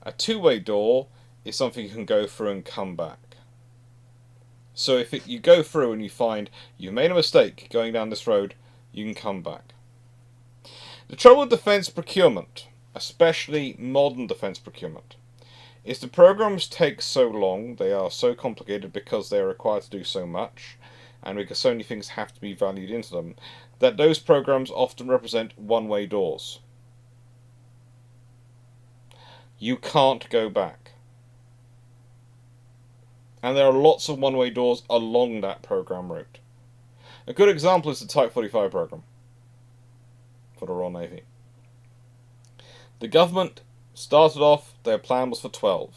Speaker 1: A two-way door is something you can go through and come back. So if you go through and you find you've made a mistake going down this road, you can come back. The trouble with defence procurement, especially modern defence procurement, is the programs take so long, they are so complicated because they are required to do so much, and because so many things have to be valued into them, that those programs often represent one-way doors. You can't go back. And there are lots of one-way doors along that program route. A good example is the Type 45 program for the Royal Navy. The government started off, their plan was for 12.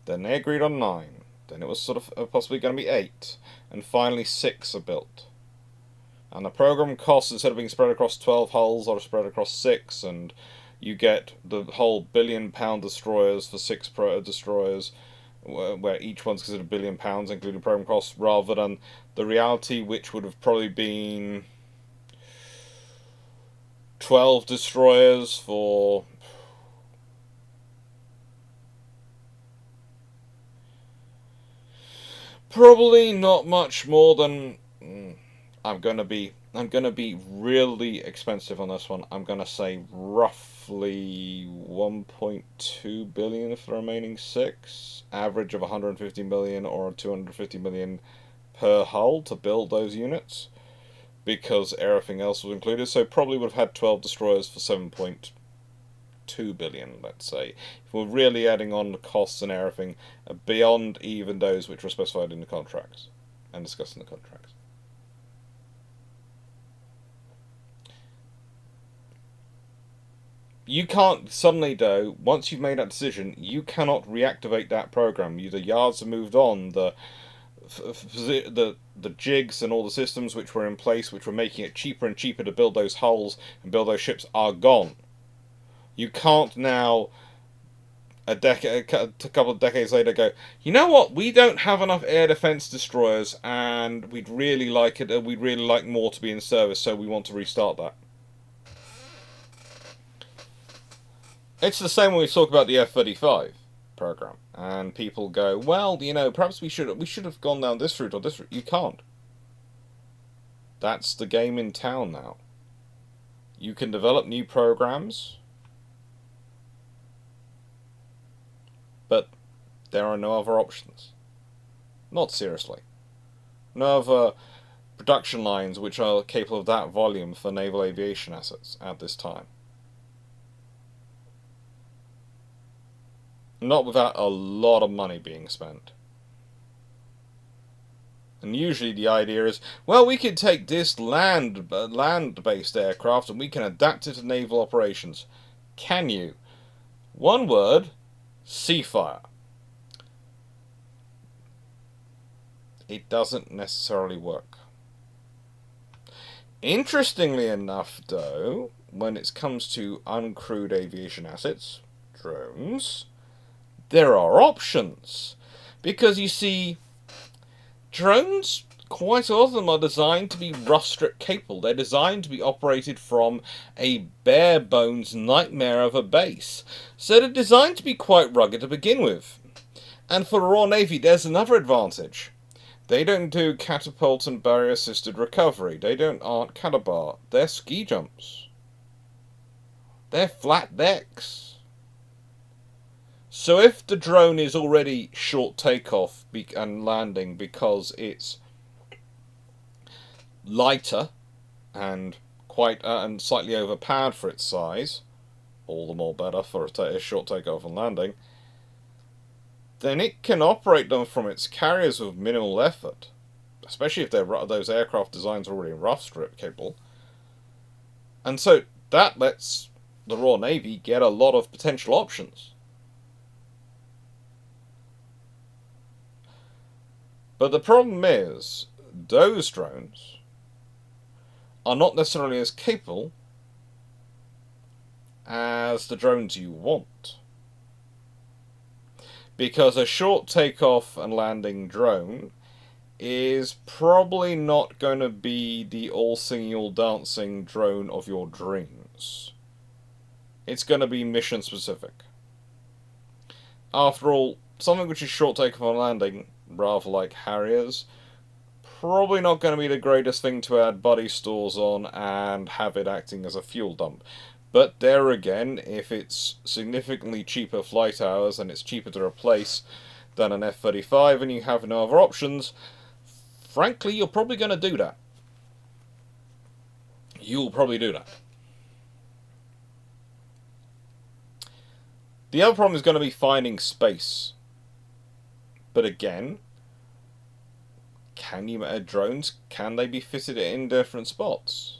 Speaker 1: Then they agreed on 9. Then it was sort of possibly going to be 8. And finally 6 are built. And the program costs, instead of being spread across 12 hulls, are spread across 6. And you get the whole £1 billion destroyers for 6 destroyers, where each one's considered £1 billion, including program costs, rather than the reality, which would have probably been 12 destroyers for probably not much more than I'm gonna be really expensive on this one. I'm gonna say roughly 1.2 billion for the remaining 6, average of 150 million or 250 million per hull to build those units, because everything else was included. So probably would have had 12 destroyers for 7.2 billion, let's say, if we're really adding on the costs and everything beyond even those which were specified in the contracts and discussed in the contracts. You can't suddenly, though, once you've made that decision, you cannot reactivate that program. The yards have moved on, the jigs and all the systems which were in place, which were making it cheaper and cheaper to build those hulls and build those ships, are gone. You can't now, a couple of decades later, go, you know what, we don't have enough air defense destroyers and we'd really like more to be in service, so we want to restart that. It's the same when we talk about the F-35 program, and people go, well, perhaps we should have gone down this route or this route. You can't. That's the game in town now. You can develop new programs, but there are no other options. Not seriously. No other production lines which are capable of that volume for naval aviation assets at this time. Not without a lot of money being spent. And usually the idea is, well, we could take this land-based aircraft and we can adapt it to naval operations. Can you? One word, ceasefire. It doesn't necessarily work. Interestingly enough, though, when it comes to uncrewed aviation assets, drones, there are options. Because you see, drones, quite a lot of them are designed to be rough strip capable. They're designed to be operated from a bare bones nightmare of a base. So they're designed to be quite rugged to begin with. And for the Royal Navy, there's another advantage. They don't do catapult and barrier assisted recovery. They aren't catabar. They're ski jumps. They're flat decks. So if the drone is already short takeoff and landing because it's lighter and and slightly overpowered for its size, all the more better for a short takeoff and landing, then it can operate them from its carriers with minimal effort, especially if those aircraft designs are already rough strip capable. And so that lets the Royal Navy get a lot of potential options. But the problem is, those drones are not necessarily as capable as the drones you want. Because a short takeoff and landing drone is probably not going to be the all-singing, all-dancing drone of your dreams. It's going to be mission-specific. After all, something which is short takeoff and landing, rather like Harriers, probably not going to be the greatest thing to add buddy stores on and have it acting as a fuel dump. But there again, if it's significantly cheaper flight hours and it's cheaper to replace than an F-35 and you have no other options, frankly, you're probably going to do that. You'll probably do that. The other problem is going to be finding space. But again, drones, can they be fitted in different spots?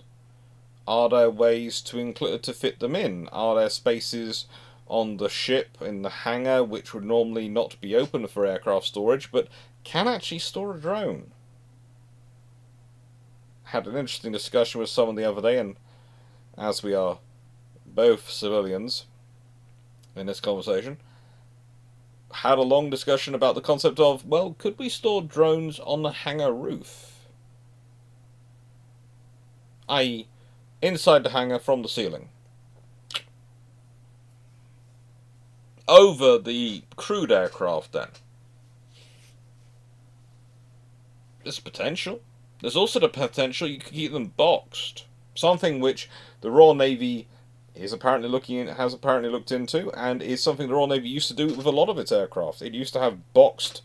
Speaker 1: Are there ways to fit them in? Are there spaces on the ship, in the hangar, which would normally not be open for aircraft storage, but can actually store a drone? Had an interesting discussion with someone the other day, and as we are both civilians in this conversation, had a long discussion about the concept of, well, could we store drones on the hangar roof? I.e., inside the hangar from the ceiling. Over the crewed aircraft, then. There's potential. There's also the potential you could keep them boxed. Something which the Royal Navy has apparently looked into, and is something the Royal Navy used to do with a lot of its aircraft. It used to have boxed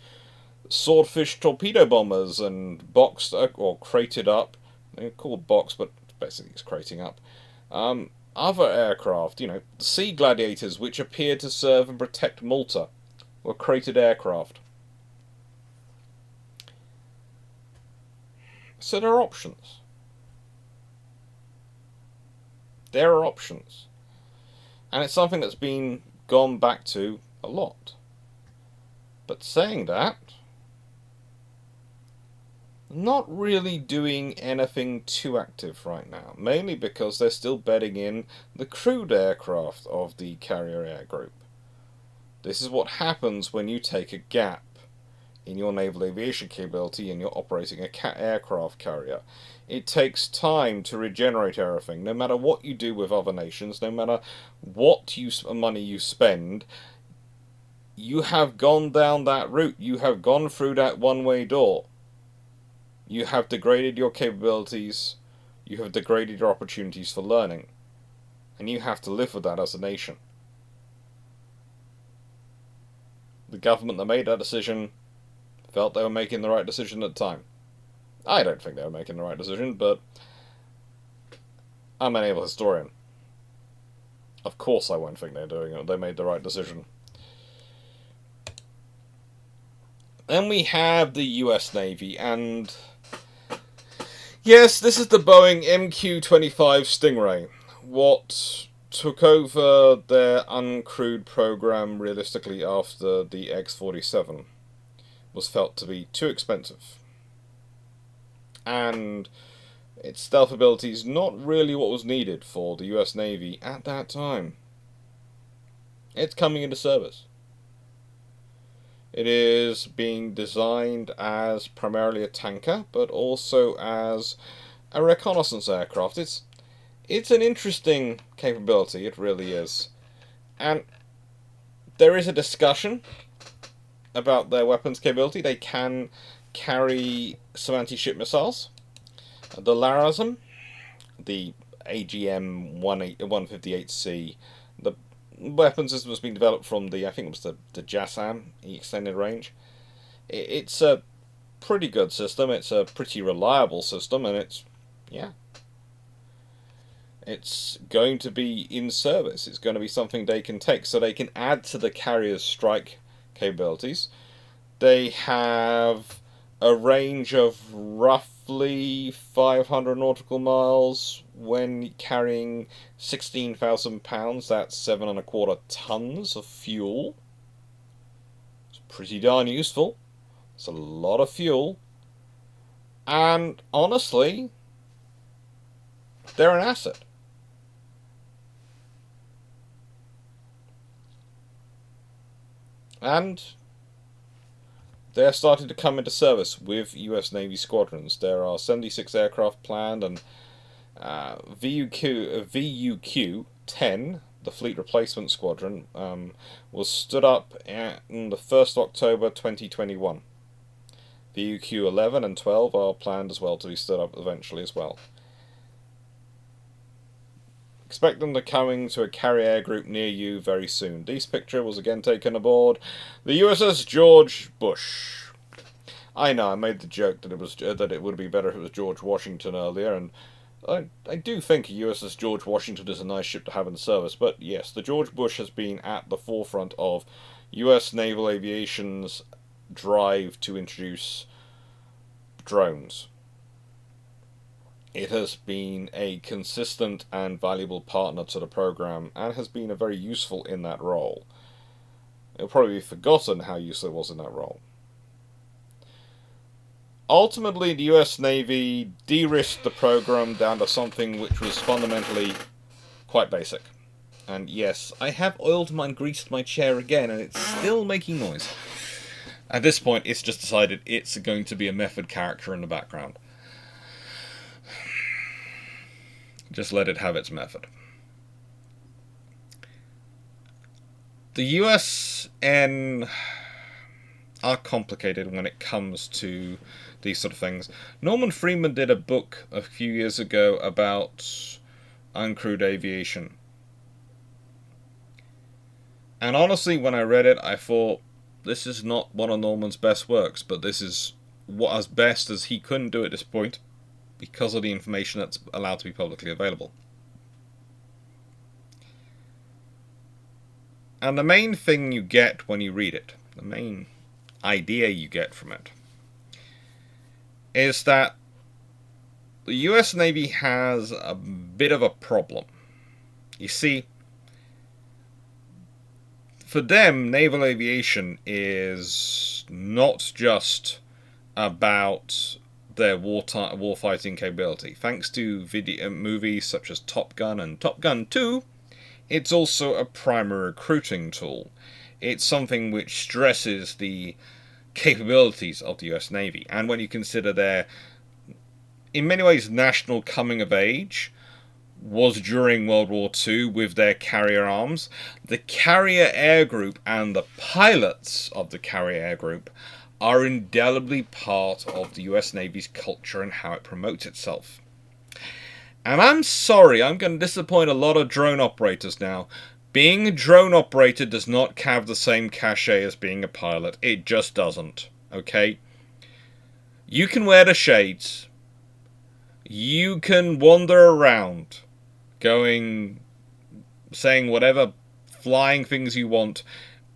Speaker 1: swordfish torpedo bombers and boxed or crated up. They're called boxed, but basically it's crating up. Other aircraft, the Sea Gladiators, which appeared to serve and protect Malta, were crated aircraft. So there are options. There are options. And it's something that's been gone back to a lot. But saying that, not really doing anything too active right now. Mainly because they're still bedding in the crewed aircraft of the Carrier Air Group. This is what happens when you take a gap in your naval aviation capability and you're operating a aircraft carrier. It takes time to regenerate everything. No matter what you do with other nations, no matter what money you spend, you have gone down that route. You have gone through that one-way door. You have degraded your capabilities. You have degraded your opportunities for learning. And you have to live with that as a nation. The government that made that decision felt they were making the right decision at the time. I don't think they were making the right decision, but I'm a naval historian. Of course I won't think they're doing it. They made the right decision. Then we have the US Navy, and yes, this is the Boeing MQ-25 Stingray. What took over their uncrewed program realistically after the X-47 was felt to be too expensive. And its stealth abilities not really what was needed for the US Navy at that time. It's coming into service. It is being designed as primarily a tanker, but also as a reconnaissance aircraft. It's an interesting capability, it really is. And there is a discussion about their weapons capability. They can carry some anti-ship missiles. The LRASM, the AGM-158C, the weapon system has been developed from I think it was the JASSM, the extended range. It's a pretty good system, it's a pretty reliable system, and it's going to be in service. It's going to be something they can take, so they can add to the carrier's strike capabilities. They have a range of roughly 500 nautical miles when carrying 16,000 pounds. That's 7¼ tons of fuel. It's pretty darn useful. It's a lot of fuel. And honestly, They're an asset. And they're starting to come into service with US Navy squadrons. There are 76 aircraft planned, and VUQ-10, the Fleet Replacement Squadron, was stood up on the 1st of October 2021. VUQ-11 and 12 are planned as well to be stood up eventually as well. Expect them to coming to a carrier air group near you very soon. This picture was again taken aboard the USS George Bush. I know I made the joke that it would be better if it was George Washington earlier, and I do think a USS George Washington is a nice ship to have in service, but yes, the George Bush has been at the forefront of US naval aviation's drive to introduce drones. It has been a consistent and valuable partner to the program, and has been very useful in that role. It'll probably be forgotten how useful it was in that role. Ultimately, the US Navy de-risked the program down to something which was fundamentally quite basic. And yes, I have oiled and greased my chair again, and it's still making noise. At this point, it's just decided it's going to be a method character in the background. Just let it have its method. The USN are complicated when it comes to these sort of things. Norman Freeman did a book a few years ago about uncrewed aviation. And honestly, when I read it, I thought, this is not one of Norman's best works, but this is what as best as he couldn't do at this point, because of the information that's allowed to be publicly available. And the main thing you get when you read it, the main idea you get from it, is that the US Navy has a bit of a problem. You see, for them, naval aviation is not just about their warfighting capability. Thanks to movies such as Top Gun and Top Gun 2, it's also a primary recruiting tool. It's something which stresses the capabilities of the US Navy. And when you consider their, in many ways, national coming of age was during World War II with their carrier arms, the Carrier Air Group and the pilots of the Carrier Air Group are indelibly part of the US Navy's culture and how it promotes itself. And I'm sorry, I'm going to disappoint a lot of drone operators now. Being a drone operator does not have the same cachet as being a pilot. It just doesn't. Okay? You can wear the shades. You can wander around, saying whatever flying things you want,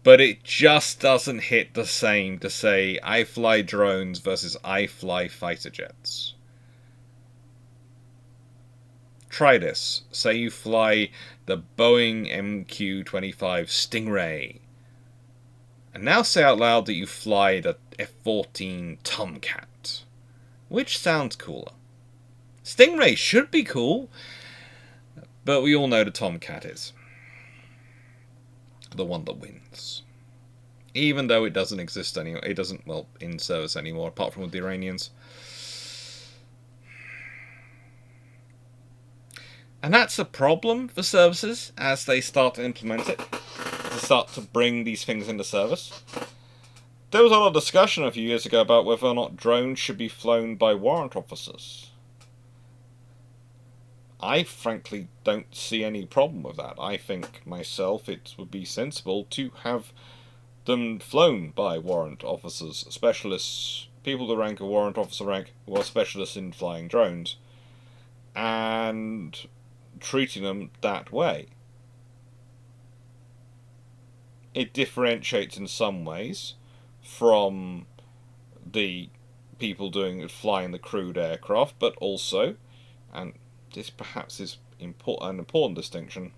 Speaker 1: but it just doesn't hit the same to say, I fly drones versus I fly fighter jets. Try this. Say you fly the Boeing MQ-25 Stingray. And now say out loud that you fly the F-14 Tomcat. Which sounds cooler? Stingray should be cool, but we all know the Tomcat is the one that wins. Even though it doesn't exist anymore, it doesn't, well, in service anymore, apart from with the Iranians. And that's a problem for services as they start to implement it, to start to bring these things into service. There was a lot of discussion a few years ago about whether or not drones should be flown by warrant officers. I frankly don't see any problem with that. I think myself it would be sensible to have them flown by warrant officers, specialists, people that rank a warrant officer rank who are specialists in flying drones, and treating them that way. It differentiates in some ways from the people flying the crewed aircraft, but also, and this perhaps is an important distinction,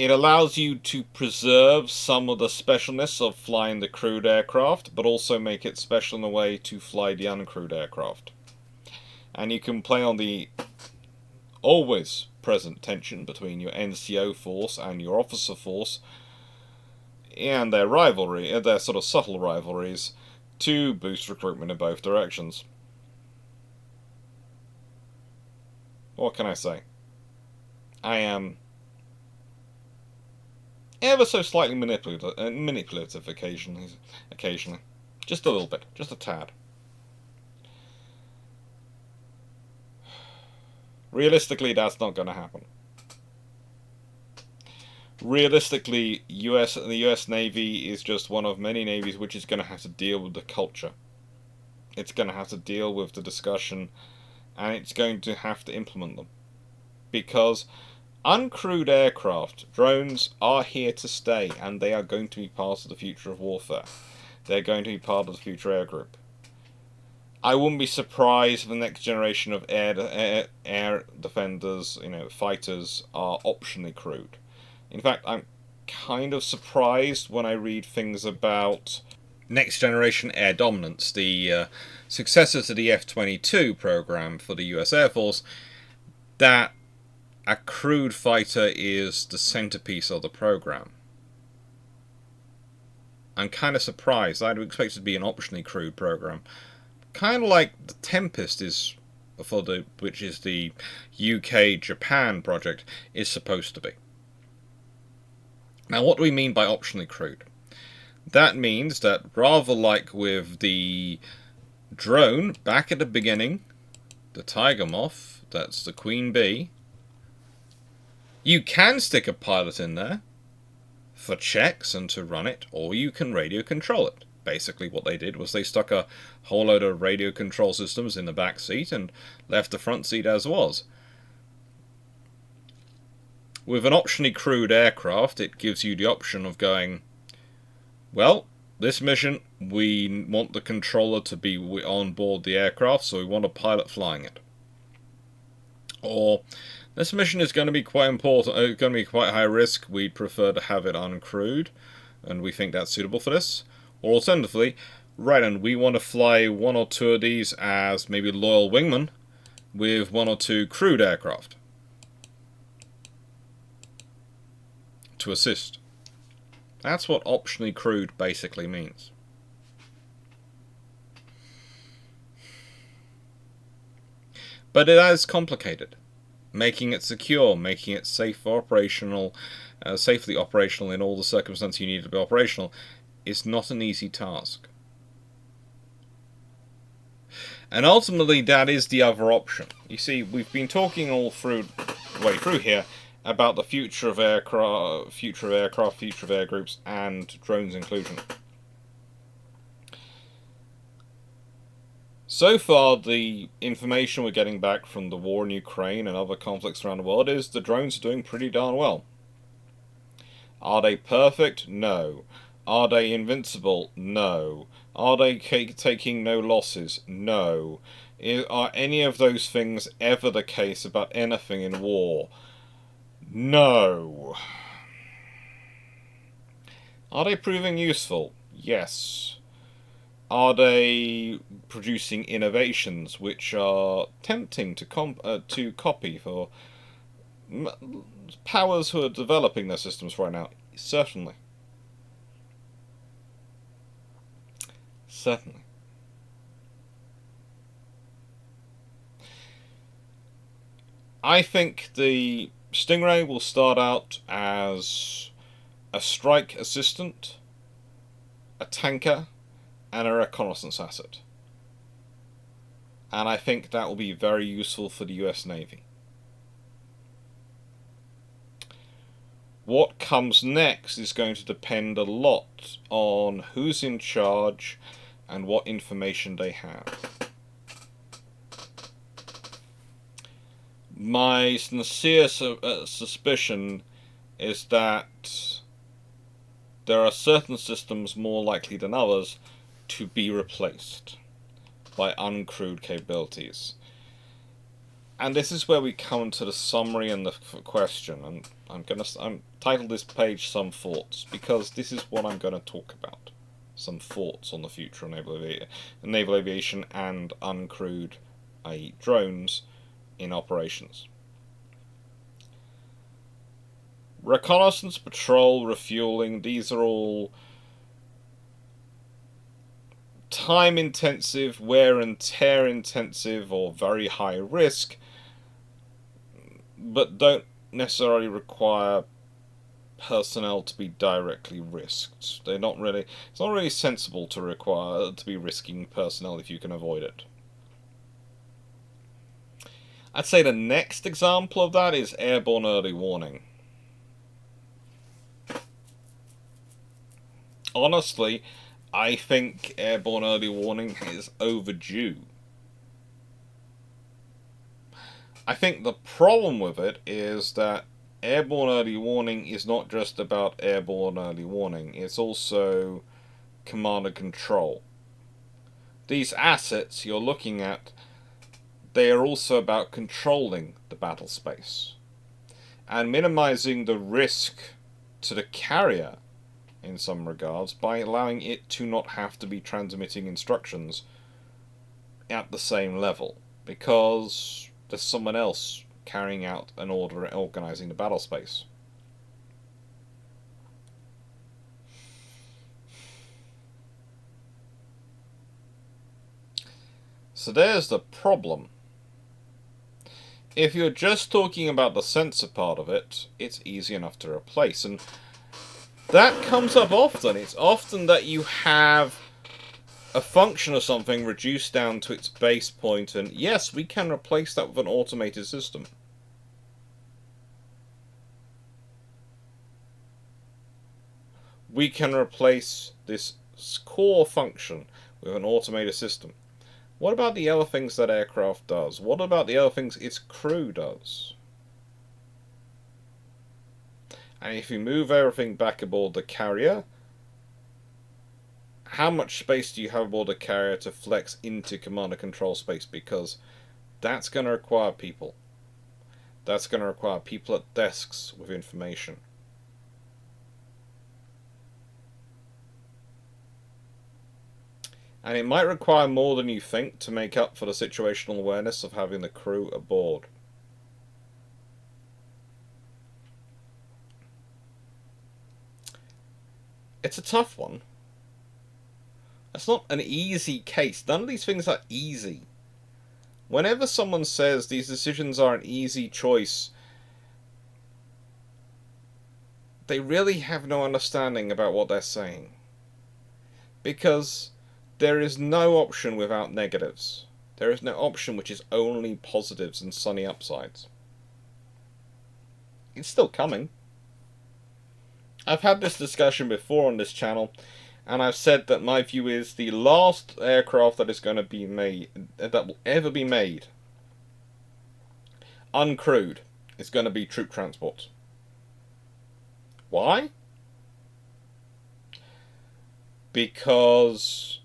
Speaker 1: It allows you to preserve some of the specialness of flying the crewed aircraft, but also make it special in a way to fly the uncrewed aircraft. And you can play on the always present tension between your NCO force and your officer force, and their rivalry, their sort of subtle rivalries, to boost recruitment in both directions. What can I say? I am ever so slightly manipulative occasionally. Just a little bit, just a tad. Realistically, that's not going to happen. Realistically, the US Navy is just one of many navies which is going to have to deal with the culture. It's going to have to deal with the discussion, and it's going to have to implement them. Because uncrewed aircraft, drones, are here to stay, and they are going to be part of the future of warfare. They're going to be part of the future air group. I wouldn't be surprised if the next generation of air defenders, fighters, are optionally crewed. In fact, I'm kind of surprised when I read things about next generation air dominance, the successor to the F-22 program for the US Air Force, that a crewed fighter is the centerpiece of the program. I'm kind of surprised. I'd expect it to be an optionally crewed program. Kind of like the Tempest is, which is the UK-Japan project, is supposed to be. Now, what do we mean by optionally crewed? That means that rather like with the drone back at the beginning, the Tiger Moth, that's the Queen Bee, you can stick a pilot in there for checks and to run it, or you can radio control it. Basically what they did was they stuck a whole load of radio control systems in the back seat and left the front seat as was. With an optionally crewed aircraft, it gives you the option of going, well, this mission, we want the controller to be on board the aircraft, so we want a pilot flying it. Or, this mission is going to be quite important, going to be quite high risk, we'd prefer to have it uncrewed, and we think that's suitable for this. Or alternatively, right, and we want to fly one or two of these as maybe loyal wingmen with one or two crewed aircraft to assist. That's what optionally crewed basically means. But it is complicated. Making it secure, making it safely operational in all the circumstances you need to be operational, is not an easy task. And ultimately, that is the other option. You see, we've been talking all through here about the future of aircraft, future of air groups, and drones inclusion. So far, the information we're getting back from the war in Ukraine and other conflicts around the world is the drones are doing pretty darn well. Are they perfect? No. Are they invincible? No. Are they taking no losses? No. Are any of those things ever the case about anything in war? No. Are they proving useful? Yes. Are they producing innovations which are tempting to copy for powers who are developing their systems right now? Certainly. Certainly. I think the Stingray will start out as a strike assistant, a tanker, and a reconnaissance asset. And I think that will be very useful for the US Navy. What comes next is going to depend a lot on who's in charge and what information they have. My sincere suspicion is that there are certain systems more likely than others to be replaced by uncrewed capabilities. And this is where we come to the summary and the question. And I'm titled this page "Some Thoughts" because this is what I'm going to talk about. Some thoughts on the future of naval aviation and uncrewed, i.e., drones, in operations. Reconnaissance, patrol, refueling, these are all time intensive, wear and tear intensive, or very high risk, but don't necessarily require personnel to be directly risked. It's not really sensible to be risking personnel if you can avoid it. I'd say the next example of that is airborne early warning. Honestly, I think airborne early warning is overdue. I think the problem with it is that airborne early warning is not just about airborne early warning, it's also command and control. These assets you're looking at, they are also about controlling the battle space and minimizing the risk to the carrier in some regards by allowing it to not have to be transmitting instructions at the same level because there's someone else carrying out an order and organizing the battle space. So there's the problem. If you're just talking about the sensor part of it, it's easy enough to replace, and that comes up often. It's often that you have a function of something reduced down to its base point, and yes, we can replace that with an automated system. We can replace this core function with an automated system. What about the other things that aircraft does? What about the other things its crew does? And if you move everything back aboard the carrier, how much space do you have aboard the carrier to flex into command and control space? Because that's going to require people. That's going to require people at desks with information. And it might require more than you think to make up for the situational awareness of having the crew aboard. It's a tough one. It's not an easy case. None of these things are easy. Whenever someone says these decisions are an easy choice, they really have no understanding about what they're saying. Because there is no option without negatives. There is no option which is only positives and sunny upsides. It's still coming. I've had this discussion before on this channel, and I've said that my view is the last aircraft that is going to be made, that will ever be made, uncrewed, is going to be troop transport. Why? Because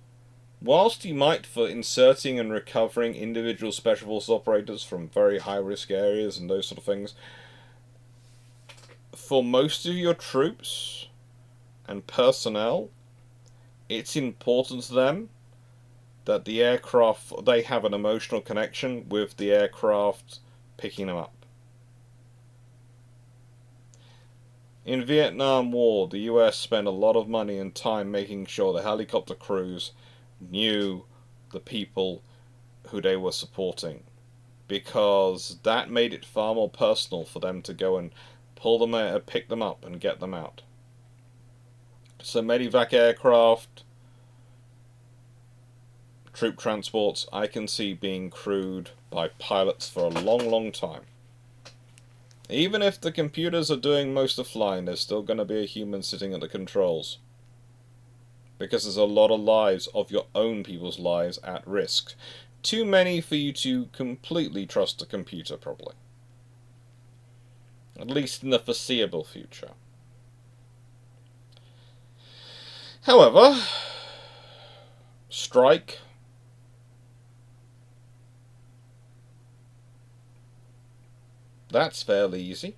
Speaker 1: whilst you might, for inserting and recovering individual special forces operators from very high risk areas and those sort of things, for most of your troops and personnel, it's important to them that the aircraft, they have an emotional connection with the aircraft picking them up. In Vietnam War, the US spent a lot of money and time making sure the helicopter crews knew the people who they were supporting, because that made it far more personal for them to go and pull them out, pick them up and get them out. So medevac aircraft, troop transports, I can see being crewed by pilots for a long, long time. Even if the computers are doing most of the flying, there's still going to be a human sitting at the controls. Because there's a lot of lives, of your own people's lives, at risk. Too many for you to completely trust a computer, probably. At least in the foreseeable future. However, strike, That's fairly easy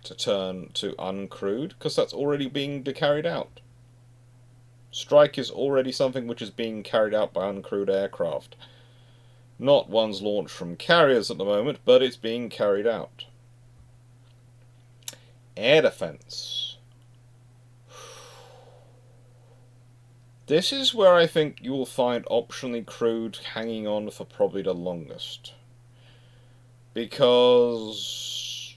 Speaker 1: to turn to uncrewed, because that's already being carried out. Strike is already something which is being carried out by uncrewed aircraft. Not ones launched from carriers at the moment, but it's being carried out. Air defense. This is where I think you will find optionally crewed hanging on for probably the longest. Because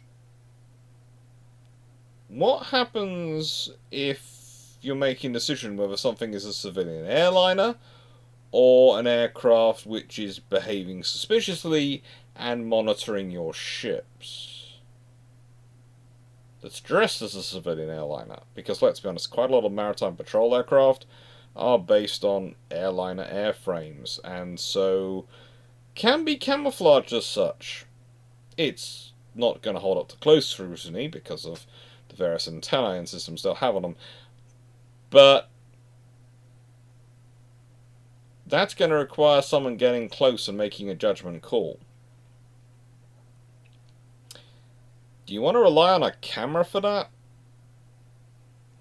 Speaker 1: what happens if you're making a decision whether something is a civilian airliner or an aircraft which is behaving suspiciously and monitoring your ships? That's dressed as a civilian airliner, because let's be honest, quite a lot of maritime patrol aircraft are based on airliner airframes, and so can be camouflaged as such. It's not going to hold up to close scrutiny because of the various antennae and systems they'll have on them, but that's going to require someone getting close and making a judgment call. Do you want to rely on a camera for that?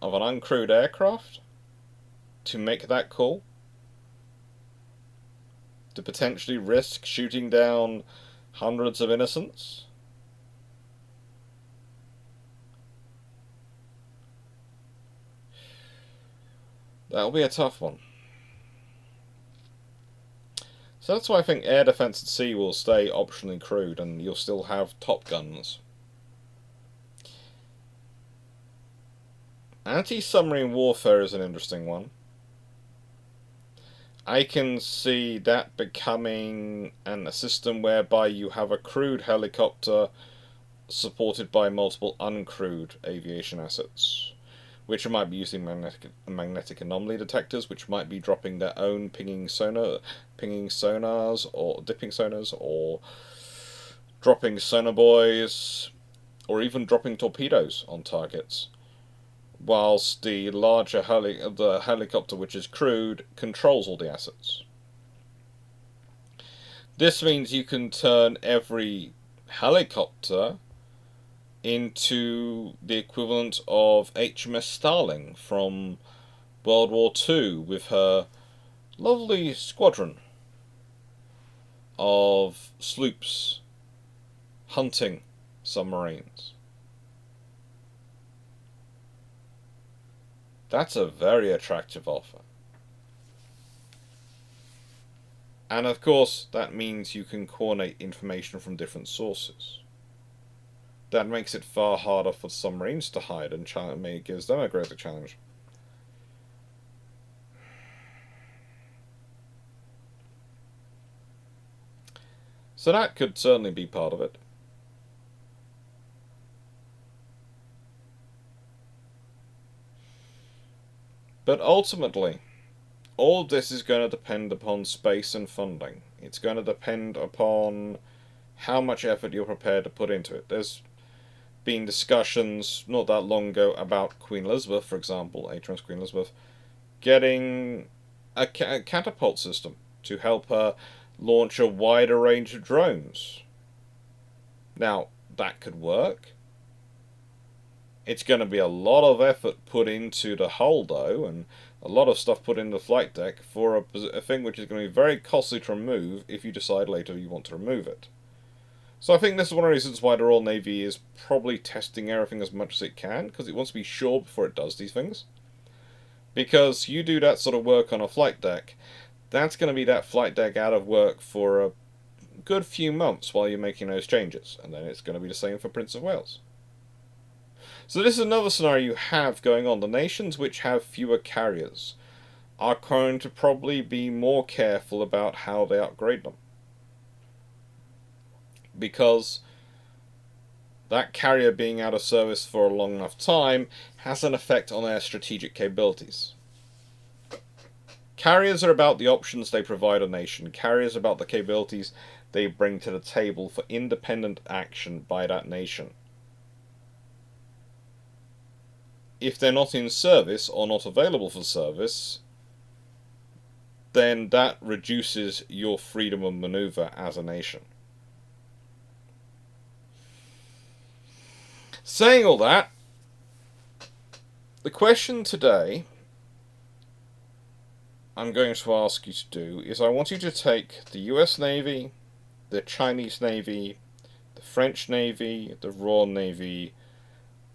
Speaker 1: Of an uncrewed aircraft? To make that call? To potentially risk shooting down hundreds of innocents? That'll be a tough one. So that's why I think air defense at sea will stay optionally crewed, and you'll still have top guns. Anti-submarine warfare is an interesting one. I can see that becoming a system whereby you have a crewed helicopter supported by multiple uncrewed aviation assets, which might be using magnetic anomaly detectors, which might be dropping their own pinging sonars, or dipping sonars, or dropping sonar buoys, or even dropping torpedoes on targets, whilst the larger helicopter, which is crewed, controls all the assets. This means you can turn every helicopter into the equivalent of HMS Starling from World War II, with her lovely squadron of sloops hunting submarines. That's a very attractive offer. And of course, that means you can coordinate information from different sources. That makes it far harder for submarines to hide, and gives them a greater challenge. So that could certainly be part of it. But ultimately, all of this is going to depend upon space and funding. It's going to depend upon how much effort you're prepared to put into it. There's been discussions not that long ago about Queen Elizabeth, for example, HMS Queen Elizabeth, getting a catapult system to help her launch a wider range of drones. Now, that could work. It's going to be a lot of effort put into the hull, though, and a lot of stuff put in the flight deck for a thing which is going to be very costly to remove if you decide later you want to remove it. So I think this is one of the reasons why the Royal Navy is probably testing everything as much as it can, because it wants to be sure before it does these things. Because you do that sort of work on a flight deck, that's going to be that flight deck out of work for a good few months while you're making those changes, and then it's going to be the same for Prince of Wales. So this is another scenario you have going on. The nations which have fewer carriers are going to probably be more careful about how they upgrade them, because that carrier being out of service for a long enough time has an effect on their strategic capabilities. Carriers are about the options they provide a nation. Carriers are about the capabilities they bring to the table for independent action by that nation. If they're not in service or not available for service, then that reduces your freedom of maneuver as a nation. Saying all that, the question today I'm going to ask you to do is I want you to take the US Navy, the Chinese Navy, the French Navy, the Royal Navy,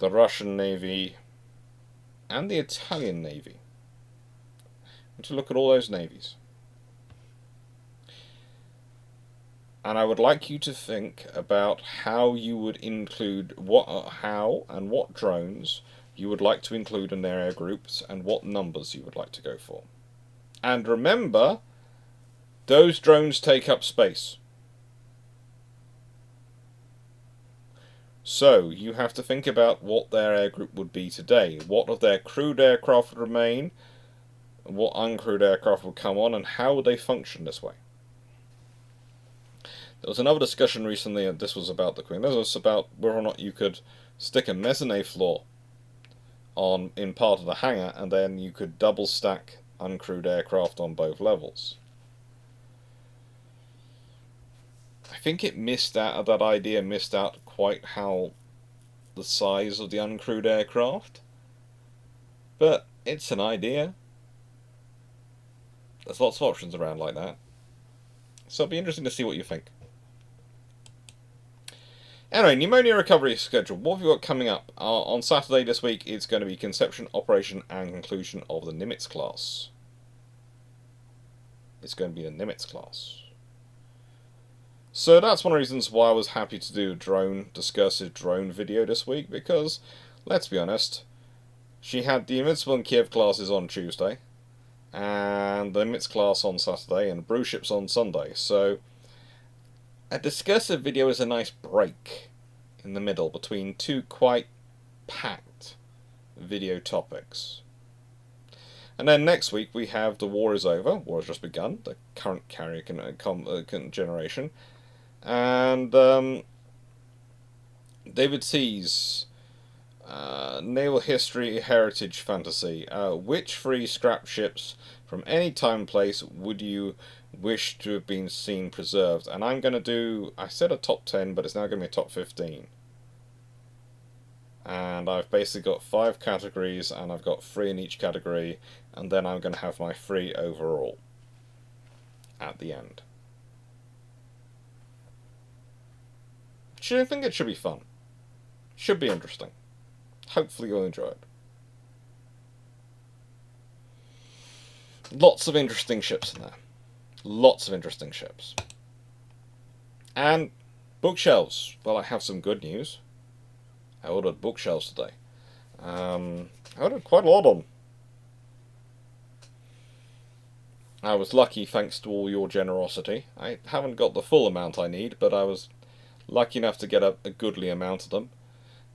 Speaker 1: the Russian Navy, and the Italian Navy, and to look at all those navies. And I would like you to think about how you would include how and what drones you would like to include in their air groups and what numbers you would like to go for. And remember, those drones take up space. So you have to think about what their air group would be today. What of their crewed aircraft would remain, what uncrewed aircraft would come on, and how would they function this way. There was another discussion recently, and this was about the Queen. This was about whether or not you could stick a mezzanine floor in part of the hangar, and then you could double stack uncrewed aircraft on both levels. I think it missed out, that idea missed out quite how the size of the uncrewed aircraft, but it's an idea. There's lots of options around like that, so it'll be interesting to see what you think. Anyway, pneumonia recovery schedule. What have we got coming up? On Saturday this week, it's going to be conception, operation, and conclusion of the Nimitz class. It's going to be the Nimitz class. So that's one of the reasons why I was happy to do a discursive drone video this week, because, let's be honest, she had the Invincible and Kiev classes on Tuesday, and the Nimitz class on Saturday, and Brew ships on Sunday, so a discursive video is a nice break in the middle between two quite packed video topics. And then next week we have The War is Over, War has just begun, the current carrier generation, and David C's Naval History Heritage Fantasy. Which three scrap ships from any time and place would you wish to have been seen preserved? And I'm going to do, I said a top 10, but it's now going to be a top 15. And I've basically got 5 categories, and I've got 3 in each category, and then I'm going to have my 3 overall at the end. I think it should be fun. Should be interesting. Hopefully you'll enjoy it. Lots of interesting ships in there. Lots of interesting ships. And bookshelves. Well, I have some good news. I ordered bookshelves today. I ordered quite a lot of them. I was lucky thanks to all your generosity. I haven't got the full amount I need, but I was lucky enough to get a goodly amount of them.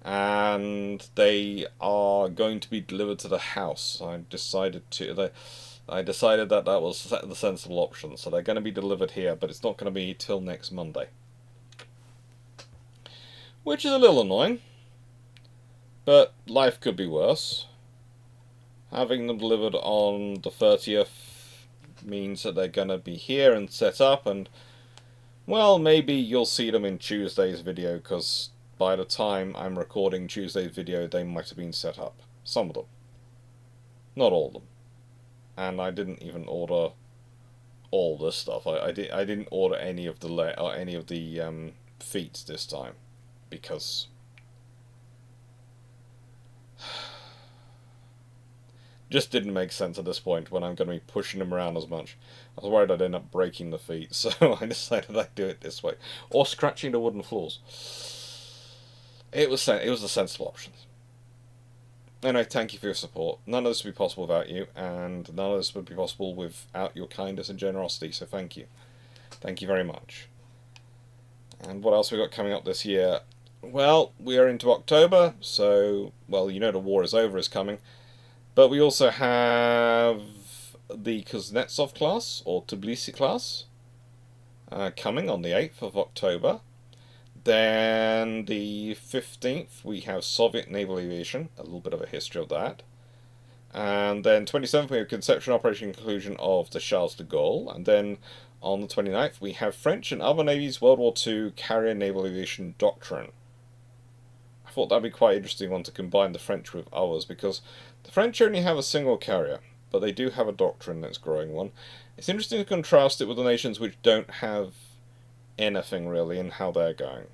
Speaker 1: And they are going to be delivered to the house. I decided that was the sensible option. So they're going to be delivered here, but it's not going to be till next Monday. Which is a little annoying. But life could be worse. Having them delivered on the 30th means that they're going to be here and set up, and, well, maybe you'll see them in Tuesday's video, because by the time I'm recording Tuesday's video, they might have been set up. Some of them. Not all of them. And I didn't even order all this stuff. I didn't order any of the feet this time, because just didn't make sense at this point when I'm going to be pushing them around as much. I was worried I'd end up breaking the feet, so I decided I'd do it this way, or scratching the wooden floors. It was a sensible option. Anyway, thank you for your support. None of this would be possible without you, and none of this would be possible without your kindness and generosity, so thank you. Thank you very much. And what else we got coming up this year? Well, we are into October, so, well, you know the War is Over is coming. But we also have the Kuznetsov class, or Tbilisi class, coming on the 8th of October. Then the 15th, we have Soviet Naval Aviation, a little bit of a history of that. And then 27th, we have Conception, Operation, Conclusion of the Charles de Gaulle. And then on the 29th, we have French and other navies World War II Carrier Naval Aviation Doctrine. I I thought that'd be quite interesting one to combine the French with ours, because the French only have a single carrier, but they do have a doctrine that's growing one. It's interesting to contrast it with the nations which don't have anything really and how they're going.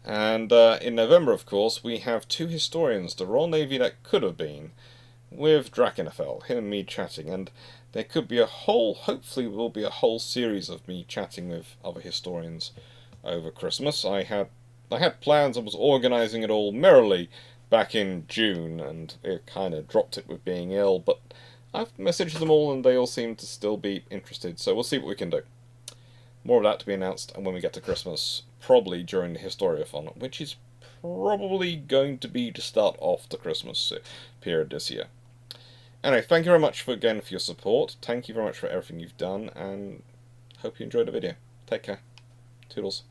Speaker 1: And in November, of course, we have two historians, the Royal Navy that could have been, with Drakenfell, him and me chatting, and there could be a whole, hopefully will be a whole series of me chatting with other historians over Christmas. I had plans, I was organising it all merrily back in June, and it kind of dropped it with being ill, but I've messaged them all and they all seem to still be interested, so we'll see what we can do. More of that to be announced and when we get to Christmas, probably during the Historiathon, which is probably going to be to start off the Christmas period this year. Anyway, thank you very much again for your support. Thank you very much for everything you've done, and hope you enjoyed the video. Take care. Toodles.